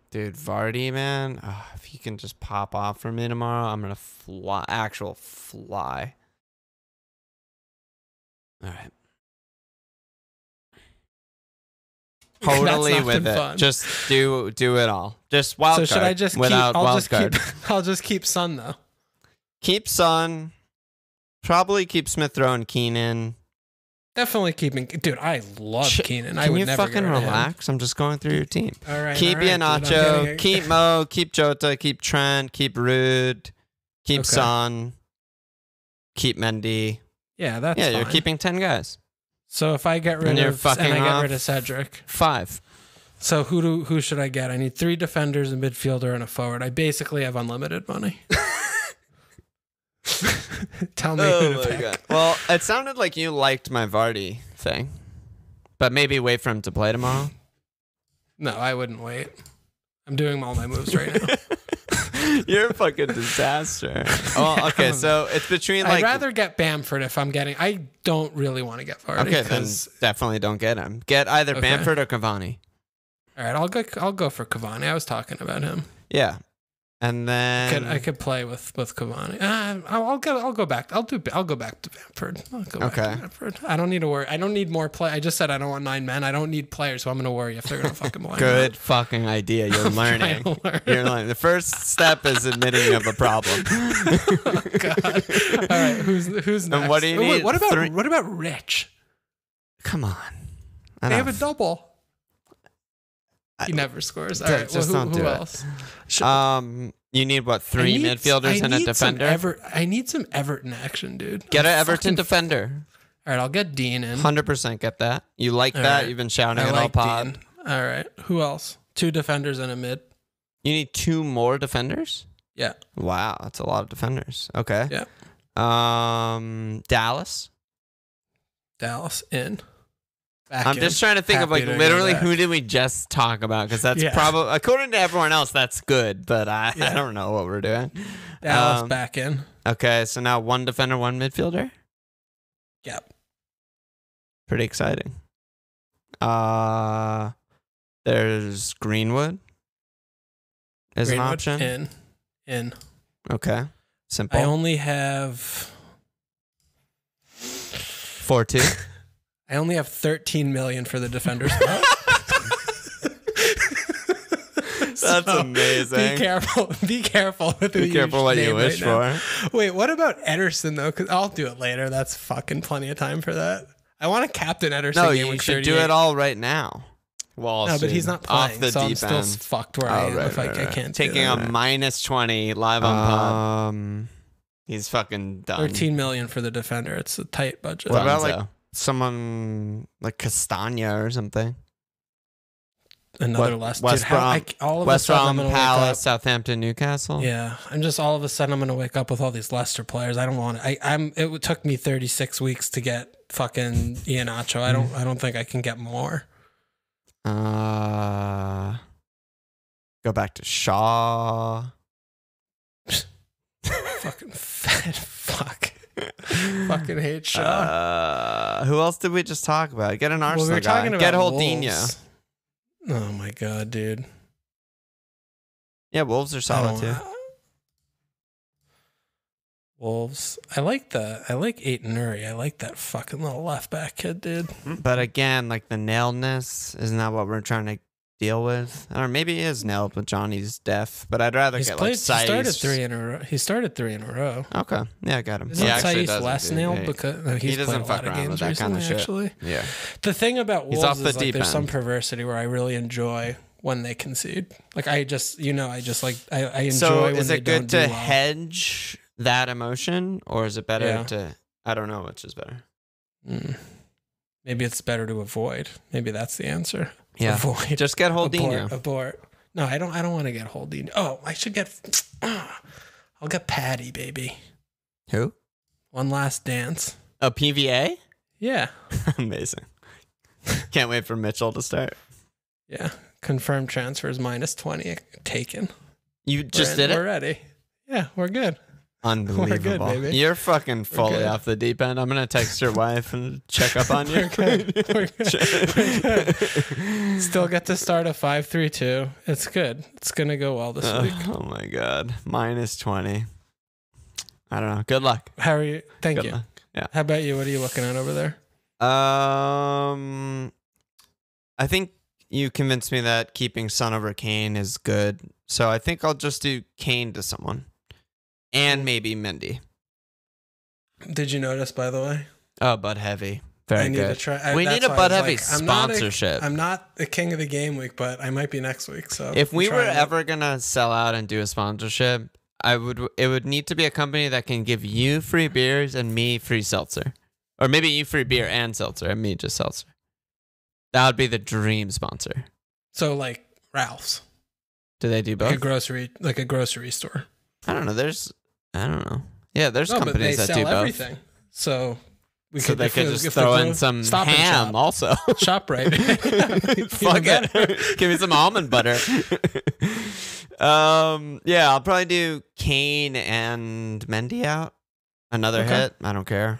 Dude, Vardy, man. Oh, if he can just pop off for me tomorrow, I'm going to fly. Actual fly. All right. Totally with it. Fun. Just do it all. Just wild card. So should I just without keep? wild card. I'll just keep Son though. Keep Son. Probably keep Smith Rowe and Keenan. Definitely keeping. Dude, I love Keenan. Can you fucking relax? I'm just going through your team. All right. Keep Iheanacho. Keep Mo. Keep Jota. Keep Trent. Keep Rude. Keep Son. Keep Mendy. Yeah, that's yeah. fine. You're keeping 10 guys. So if I get rid of I get rid of Cedric, 5. So who should I get? I need 3 defenders, a midfielder, and a forward. I basically have unlimited money. Tell me who to pick. God. Well, it sounded like you liked my Vardy thing, but maybe wait for him to play tomorrow. No, I wouldn't wait. I'm doing all my moves right now. You're a fucking disaster. Oh, okay. So it's between like. I'd rather get Bamford if I'm getting. I don't really want to get Vardy. Okay, then definitely don't get him. Get either Bamford or Cavani. All right, I'll go for Cavani. I was talking about him. Yeah, and then I could play with Cavani. I'll go back. I'll go back to Bamford. I'll go back to Bamford. I don't need to worry. I don't need more play. I just said I don't want 9 men. I don't need players, so I'm gonna worry if they're gonna fucking play. Good fucking idea. You're learning. You're learning. The first step is admitting you have a problem. Oh, God. All right, who's next? And what do you need? What about Rich? Come on. They have a double. He never scores. All right, just don't do else? You need what? 3 midfielders and a defender. I need some Everton action, dude. Get an Everton defender. All right, I'll get Dean in. 100% get that. You like All that? right. You've been shouting I it like all pod. Dean. All right. Who else? 2 defenders and a mid. You need 2 more defenders? Yeah. Wow, that's a lot of defenders. Okay. Yeah. Dallas. Dallas in. Back I'm in. just trying to think of Happy like to go literally back. who did we just talk about? Because that's Yeah. probably, according to everyone else, that's good, but I don't know what we're doing. Dallas back in. Okay, so now 1 defender, 1 midfielder. Yep. Pretty exciting. There's Greenwood. Is an Greenwood option. In. Okay. Simple. I only have 4-2. I only have 13 million for the defender spot. That's amazing. Be careful. Be careful with who Be careful what you name wish right now. for. Wait, what about Ederson though? Because I'll do it later. That's fucking plenty of time for that. I want to captain Ederson. No, game you week should 38. do it all right now. Well, No, but he's not playing, off the so I'm deep still end. fucked where I am if I can't. do Taking that. a minus 20 live on pod. He's fucking done. 13 million for the defender. It's a tight budget. What about Dunzo. like someone like Castagna or something? Another less. West Dude, how, Brom, all of West a sudden I'm Brom, gonna wake Palace, up. Southampton, Newcastle. Yeah, I'm just all of a sudden I'm gonna wake up with all these Leicester players. I don't want to. It took me 36 weeks to get fucking Iheanacho. I don't think I can get more. Go back to Shaw. Fucking fat fuck. Fucking hate Shaw. Who else did we just talk about? Get an Well, Arsenal we were guy. talking about Get Holdinho. Wolves. Oh my god, dude. Yeah, Wolves are solid too. Wolves. I like Aiton Nuri. I like that fucking little left back kid, dude. But again, like the nailedness isn't that what we're trying to deal with? Or maybe he is nailed with Johnny's death. But I'd rather get like He started Saiz. 3 in a row. He started 3 in a row. Okay, yeah, I got him. Isn't He actually Saiz doesn't, less dude. nailed Yeah. because no, he's doesn't played a fuck lot of around with games that kind recently, of shit. actually. Yeah. The thing about He's Wolves off the is like deep there's some end. perversity where I really enjoy when they concede. Like I enjoy So when is they it don't good do to well. hedge that emotion, or is it better Yeah. to? I don't know which is better. Maybe it's better to avoid. Maybe that's the answer. Yeah, Avoid. just get Holdinho. Abort. No, I don't want to get Holdinho. Oh, I should get. I'll get Patty, baby. Who? One last dance. A PVA? Yeah. Amazing. Can't wait for Mitchell to start. Yeah. Confirmed transfers minus 20 taken. You just did We're it? ready. Yeah, we're good. Unbelievable. We're good, baby. You're fucking fully good. off the deep end. I'm going to text your wife and check up on you. We're good. We're good. Still get to start a 5-3-2. It's good. It's going to go well this week. Oh my God. Minus 20. I don't know. Good luck. How are you? Thank Good you. luck. Yeah. How about you? What are you looking at over there? I think you convinced me that keeping Son over Kane is good. So I think I'll just do Kane to someone. And maybe Mendy. Did you notice, by the way? Oh, Bud Heavy. Very I need good. to try. We that's need a why I Bud was Heavy like, sponsorship. I'm not the king of the game week, but I might be next week. So If we I'm were trying to- ever gonna sell out and do a sponsorship, it would need to be a company that can give you free beers and me free seltzer. Or maybe you free beer and seltzer and me just seltzer. That would be the dream sponsor. so like Ralph's, Do they do both? like a grocery store. I don't know. I don't know. Yeah, there's No, but they companies that sell do both. everything. So we So they if could it- just if the throw in gro- some Stop and ham Shop. also. Shop right. Fuck it. Give me some almond butter. Yeah, I'll probably do Kane and Mendy out. Another Okay. hit. I don't care.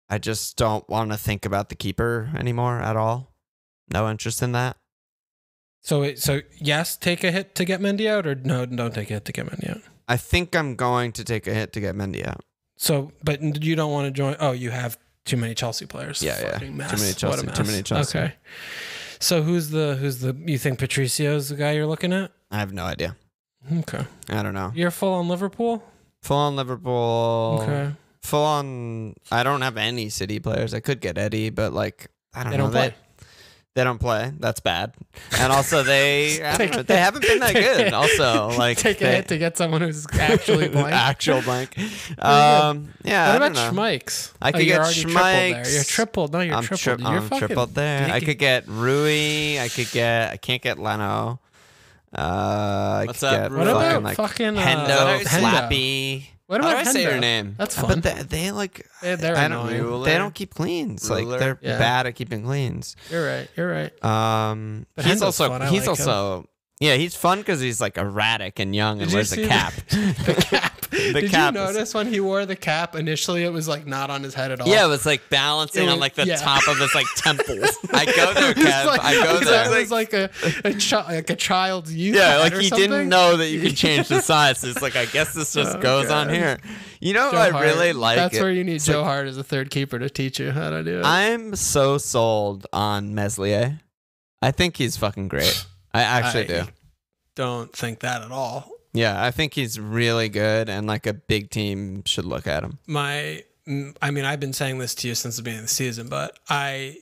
I just don't want to think about the keeper anymore at all. No interest in that. So yes, take a hit to get Mendy out, or no, don't take a hit to get Mendy out. I think I'm going to take a hit to get Mendy out. So, but you don't want to join. Oh, you have too many Chelsea players. Yeah. Fucking mess. Too many What a Chelsea. Too mess. many Chelsea. Okay. So who's the? You think Patricio's the guy you're looking at? I have no idea. Okay. I don't know. You're full on Liverpool. Full on Liverpool. Okay. Full on. I don't have any City players. I could get Eddie, but like I don't They know. don't play. They don't play. That's bad. And also, they haven't been that good. Also, like take a hit to get someone who's actually blank. Actual blank. Yeah. What about Schmikes? I could get Schmikes. You're tripled. No, you're tripled. You're I'm tripled there. I could get Rui. I can't get Leno. What's up? What about fucking Hendo, Slappy? What about How do I say your name? That's fun. But they like they're annoying. They don't keep cleans. Like they're bad at keeping cleans. You're right. You're right. But he's also he's fun because he's like erratic and young and wears a cap. The cap. Did you notice when he wore the cap initially? It was like not on his head at all. Yeah, it was like balancing on like the top of his like temples. I go there, Kev. Like, I go there. It was like a child's youth. Yeah, like he something. didn't know that you could change the size. So it's like I guess this just goes on here. You know Joe what I Hart. really like? That's where you need Joe Hart as a third keeper to teach you how to do it. I'm so sold on Meslier. I think he's fucking great. I actually do. Don't think that at all. Yeah, I think he's really good, and like a big team should look at him. I mean, I've been saying this to you since the beginning of the season, but I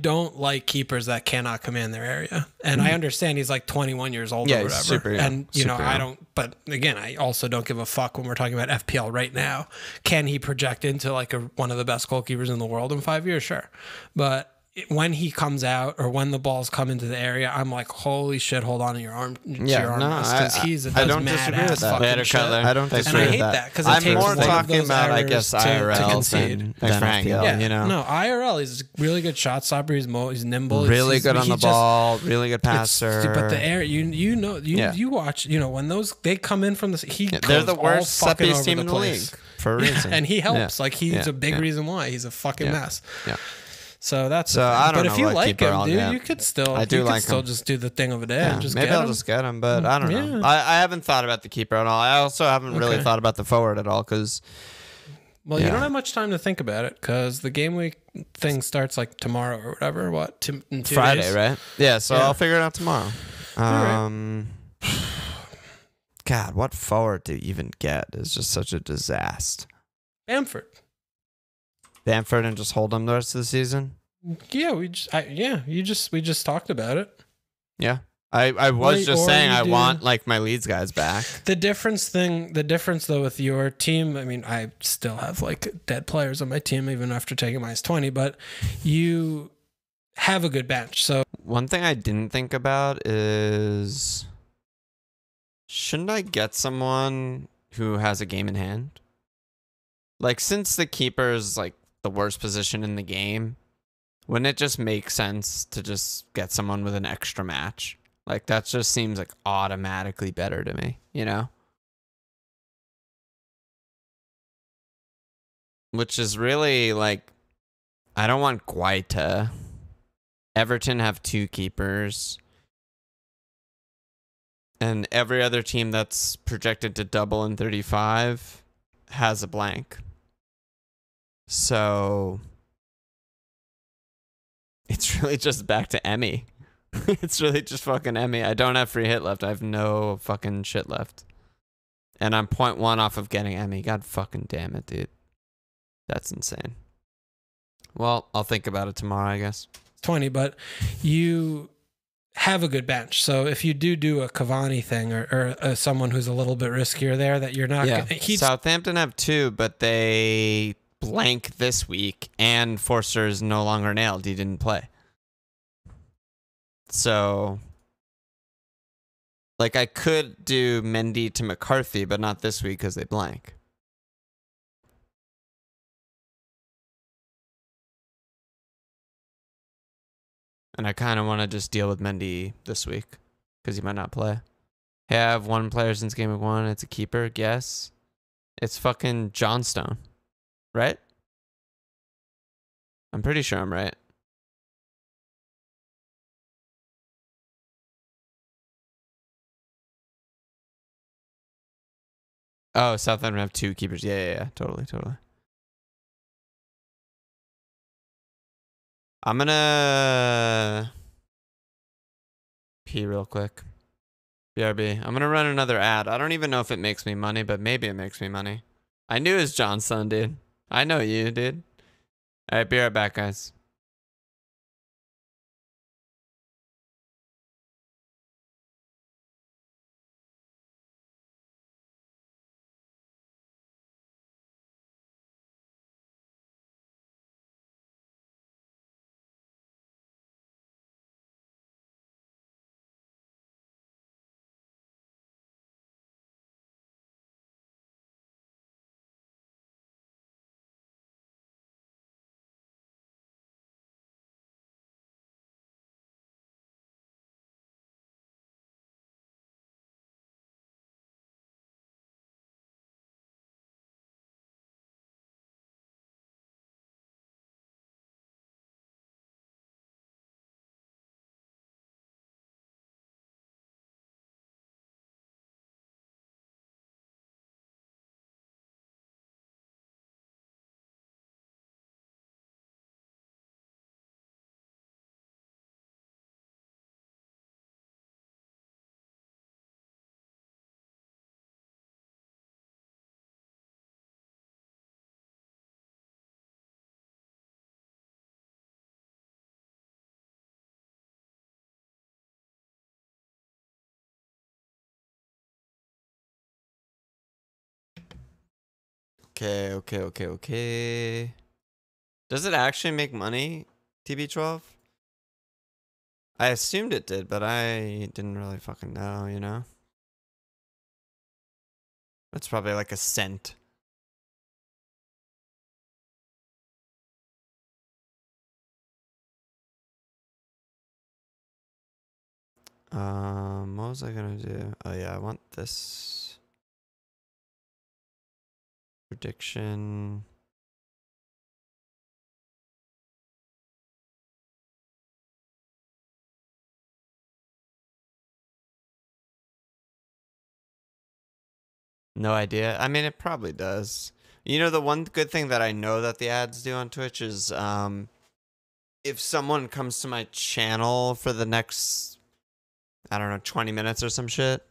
don't like keepers that cannot command their area. And I understand he's like 21 years old or whatever. Super young. And you know, I don't, but again, I also don't give a fuck when we're talking about FPL right now. Can he project into like one of the best goalkeepers in the world in 5 years? Sure. But when he comes out or when the balls come into the area, I'm like, holy shit, hold on to your arm. Because I don't disagree with that. I don't disagree with that. Because I'm more talking about, I guess, IRL than FPL, you know? No, IRL is a really good shot stopper. He's nimble. Really good on the ball. Really good passer. But the air, you watch, when they come in from the, they're the worst set piece team in the league for a reason. And he helps. Like he's a big reason why. He's a fucking mess. Yeah. So that's I don't know. But if you like him, dude, get. you could still. I do like him. Still just do the thing of a day and just maybe get I'll him. just get him, but I don't know. I haven't thought about the keeper at all. I also haven't really thought about the forward at all because. Well, you don't have much time to think about it because the game week thing starts like tomorrow or whatever. What? In 2 Friday, days? right? Yeah. So I'll figure it out tomorrow. Right. God, what forward to even get is just such a disaster. Bamford and just hold him the rest of the season. Yeah, we just talked about it. Yeah. I was just saying I want like my Leeds guys back. The difference though with your team, I mean, I still have like dead players on my team even after taking -20, but you have a good bench. So one thing I didn't think about is shouldn't I get someone who has a game in hand? Like since the keeper is like the worst position in the game, wouldn't it just make sense to just get someone with an extra match? Like that just seems like automatically better to me, you know? Which is really like, I don't want Guaita. Everton have 2 keepers. And every other team that's projected to double in 35 has a blank. So it's really just back to Emmy. It's really just fucking Emmy. I don't have free hit left. I have no fucking shit left. And I'm 0.1 off of getting Emmy. God fucking damn it, dude. That's insane. Well, I'll think about it tomorrow, I guess. 20, but you have a good bench. So if you do a Cavani thing or someone who's a little bit riskier there that you're not... Yeah. Southampton have 2, but they blank this week and Forster's no longer nailed. He didn't play. So, like, I could do Mendy to McCarthy, but not this week because they blank. And I kind of want to just deal with Mendy this week because he might not play. Hey, I have 1 player since game week 1. It's a keeper. Guess. It's fucking Johnstone. Right? I'm pretty sure I'm right. Oh, Southampton have 2 keepers. Yeah. Totally. I'm gonna pee real quick. BRB. I'm gonna run another ad. I don't even know if it makes me money, but maybe it makes me money. I knew it was Johnson, dude. I know you, dude. All right, be right back, guys. Okay. Does it actually make money, TB12? I assumed it did, but I didn't really fucking know, you know? That's probably like a cent. What was I gonna do? Oh yeah, I want this prediction. No idea. I mean, it probably does. You know, the one good thing that I know that the ads do on Twitch is if someone comes to my channel for the next, I don't know, 20 minutes or some shit,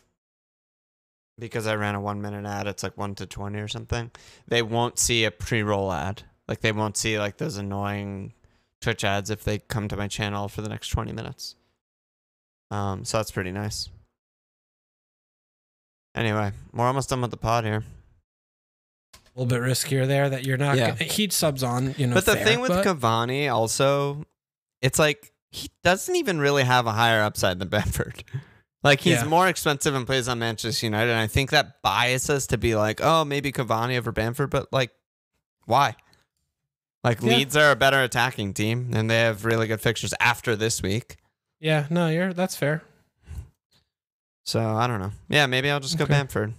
because I ran a 1 minute ad, it's like 1 to 20 or something, they won't see a pre-roll ad. Like, they won't see like those annoying Twitch ads if they come to my channel for the next 20 minutes. So that's pretty nice. Anyway, we're almost done with the pod here. A little bit riskier there that you're not. Yeah. He subs on, you know. But the thing with Cavani also, it's like he doesn't even really have a higher upside than Bamford. Like, he's more expensive and plays on Manchester United, and I think that biases to be like, oh, maybe Cavani over Bamford, but like, why? Like, Leeds are a better attacking team, and they have really good fixtures after this week. Yeah, no, that's fair. So, I don't know. Yeah, maybe I'll just go Bamford.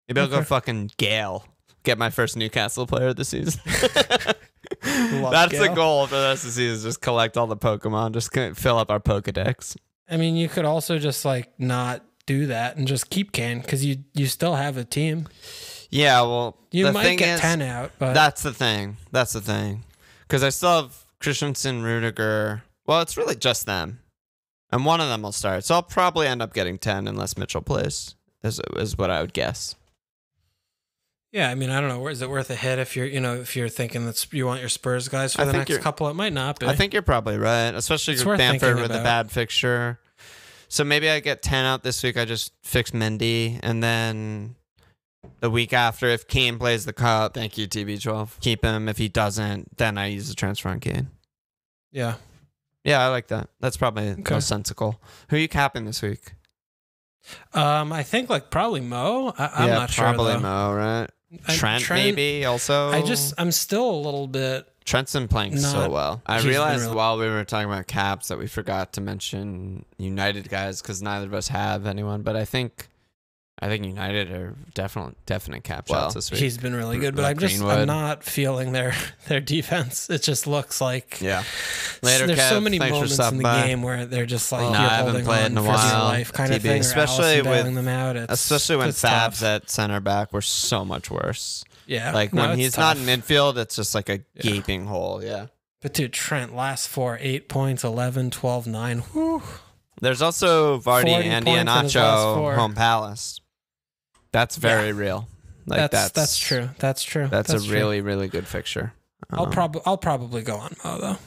Maybe I'll go fucking Gale. Get my first Newcastle player of the season. That's the goal for the rest of the season, just collect all the Pokemon, just fill up our Pokedex. I mean, you could also just like not do that and just keep Kane because you still have a team. Yeah, well, you might get 10 out, but that's the thing. That's the thing. Because I still have Christensen, Rudiger. Well, it's really just them. And one of them will start. So I'll probably end up getting 10 unless Mitchell plays, is what I would guess. Yeah, I mean, I don't know. Is it worth a hit if you're thinking that you want your Spurs guys for the next couple? It might not be. I think you're probably right, especially with Bamford with a bad fixture. So maybe I get 10 out this week. I just fix Mendy, and then the week after, if Kane plays the cup, thank you TB12, keep him. If he doesn't, then I use the transfer on Kane. Yeah. Yeah, I like that. That's probably most sensible. Who are you capping this week? I think like probably Mo. I'm not sure. Probably Mo, right? Trent maybe also. I'm still a little bit. Trent's been playing so well. I realized while we were talking about caps that we forgot to mention United guys because neither of us have anyone. But I think United are definite cap shots this week. He's been really good, but I'm not feeling their defense. It just looks like Later, there's Kev, so many moments in the game where they're just like you're holding on for your life kind of thing. Especially bailing them out. Especially when Fab's at center back, we're so much worse. Yeah, like when he's not in midfield, it's just like a gaping hole. Yeah. But dude, Trent last 8 points, 11, 12, 9. Whew. There's also Vardy, Andy, and Nacho, Home Palace. That's very real. Like that's true. That's true. That's a really, really good fixture. I'll probably go on Mo though.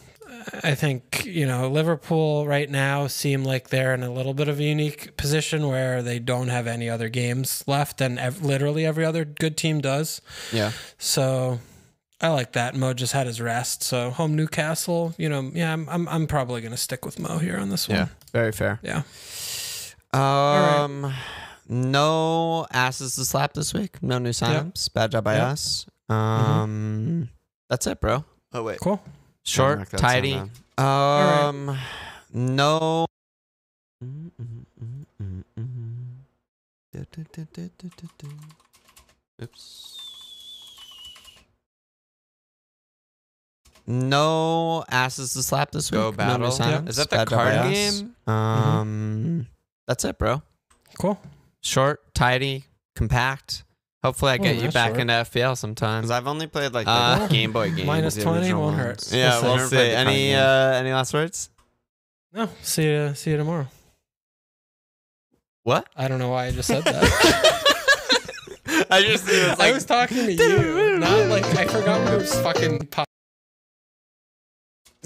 I think Liverpool right now seem like they're in a little bit of a unique position where they don't have any other games left, and literally every other good team does. Yeah. So I like that. Mo just had his rest, so home Newcastle. I'm probably gonna stick with Mo here on this one. Yeah, very fair. Yeah. All right. No asses to slap this week. No new signups. Bad job by us. That's it, bro. Oh wait. Cool. Short, tidy. Right. No. Oops. No asses to slap this week. Go battle. No Is that the card game? That's it, bro. Cool. Short, tidy, compact. Hopefully I get you back into FPL sometime. Because I've only played like the Game Boy games. Minus 20 won't hurt. Yeah, we'll see. Any last words? No. See you tomorrow. What? I don't know why I just said that. I was talking to you. Not like I forgot what it was fucking.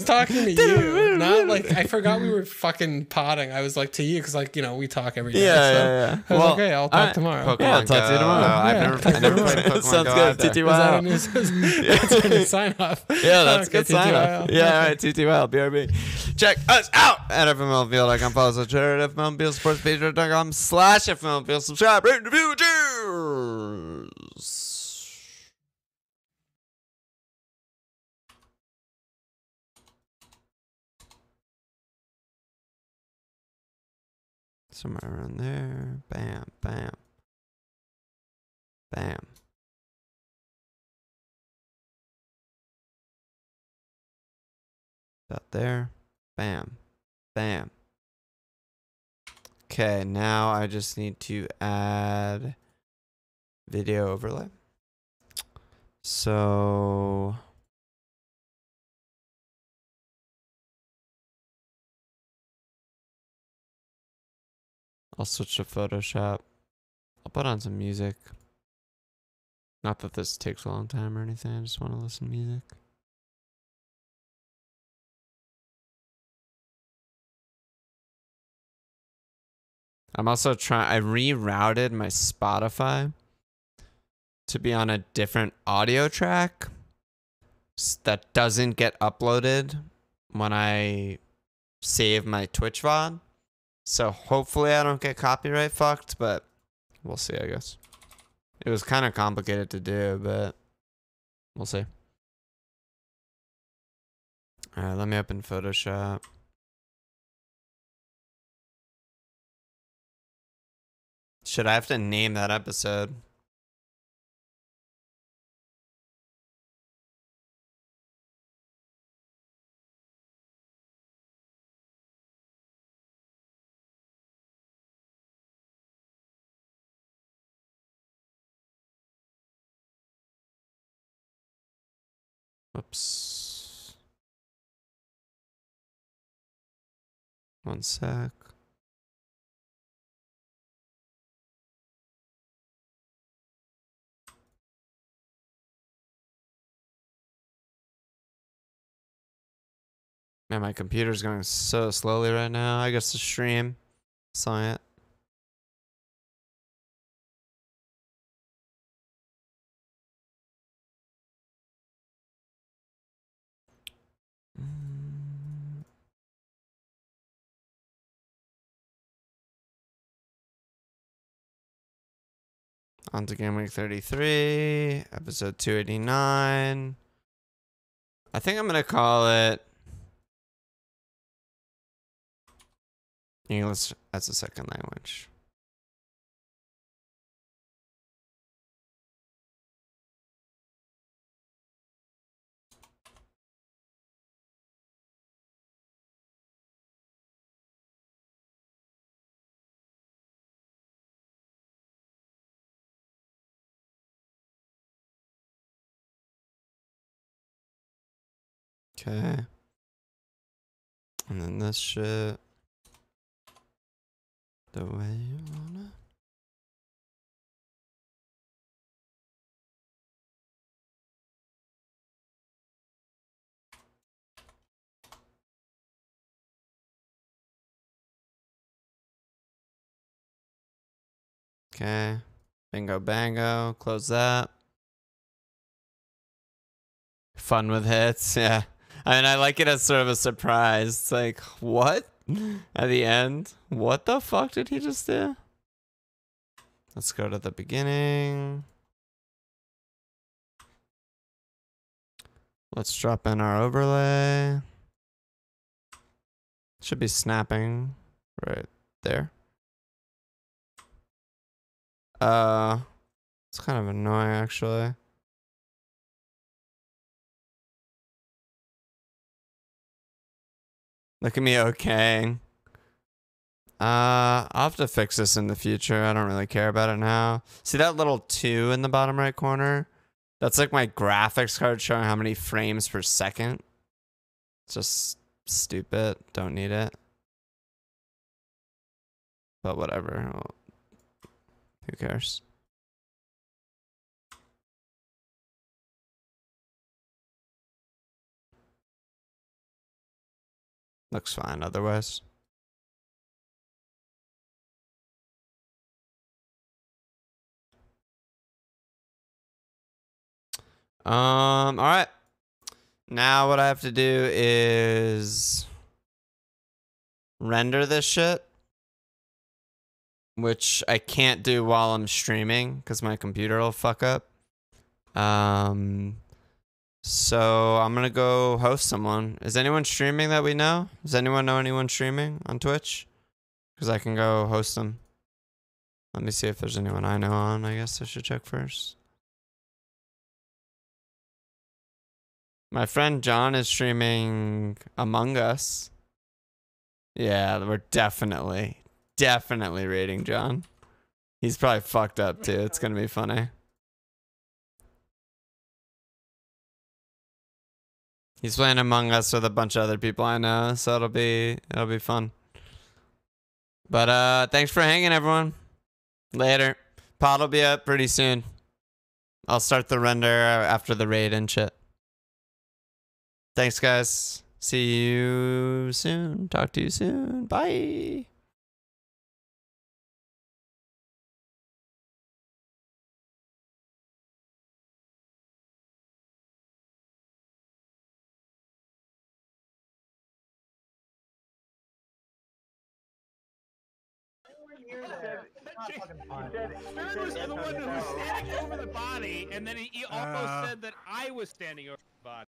talking to you, not like I forgot we were fucking potting. I was like to you because like we talk every day. Yeah. I was like, okay, I'll talk tomorrow. Pokemon Yeah, I'll talk to you tomorrow. I never played Pokemon Sounds Go good. either. TTY. That's a new sign off. Yeah, that's Okay, good sign off. TTYL. Yeah, all right, TTYL, BRB. Check us out at FMLFeel.com. Follow us on Twitter at FMLFeel, sports page.com/FMLFeel. Subscribe, rate, and review. Cheers. Somewhere around there. Bam, bam. Bam. About there. Bam. Bam. Okay, now I just need to add video overlay. So I'll switch to Photoshop. I'll put on some music. Not that this takes a long time or anything. I just want to listen to music. I'm also trying, I rerouted my Spotify to be on a different audio track that doesn't get uploaded when I save my Twitch VOD. So hopefully I don't get copyright fucked, but we'll see, I guess. It was kind of complicated to do, but we'll see. All right, let me open Photoshop. Should I have to name that episode? Whoops. One sec. Man, my computer's going so slowly right now. I guess the stream saw it. On to Game Week 33, episode 289. I think I'm going to call it English as a second language. Okay. And then this shit. The way you wanna. Okay. Bingo bango. Close that. Fun with hits. Yeah. I mean, I like it as sort of a surprise. It's like, what? At the end? What the fuck did he just do? Let's go to the beginning. Let's drop in our overlay. Should be snapping right there. It's kind of annoying actually. Look at me okaying. I'll have to fix this in the future. I don't really care about it now. See that little 2 in the bottom right corner? That's like my graphics card showing how many frames per second. It's just stupid. Don't need it. But whatever. Well, who cares? Looks fine otherwise. All right. Now what I have to do is render this shit, which I can't do while I'm streaming because my computer will fuck up. So I'm gonna go host someone. Is anyone streaming that we know? Does anyone know anyone streaming on Twitch? Because I can go host them. Let me see if there's anyone I know on. I guess I should check first. My friend John is streaming Among Us. Yeah, we're definitely raiding John. He's probably fucked up too. It's gonna be funny. He's playing Among Us with a bunch of other people I know, so it'll be fun. But thanks for hanging, everyone. Later. Pod will be up pretty soon. I'll start the render after the raid and shit. Thanks, guys. See you soon. Talk to you soon. Bye. Spirit was the one who was standing over the body, and then he almost said that I was standing over the body.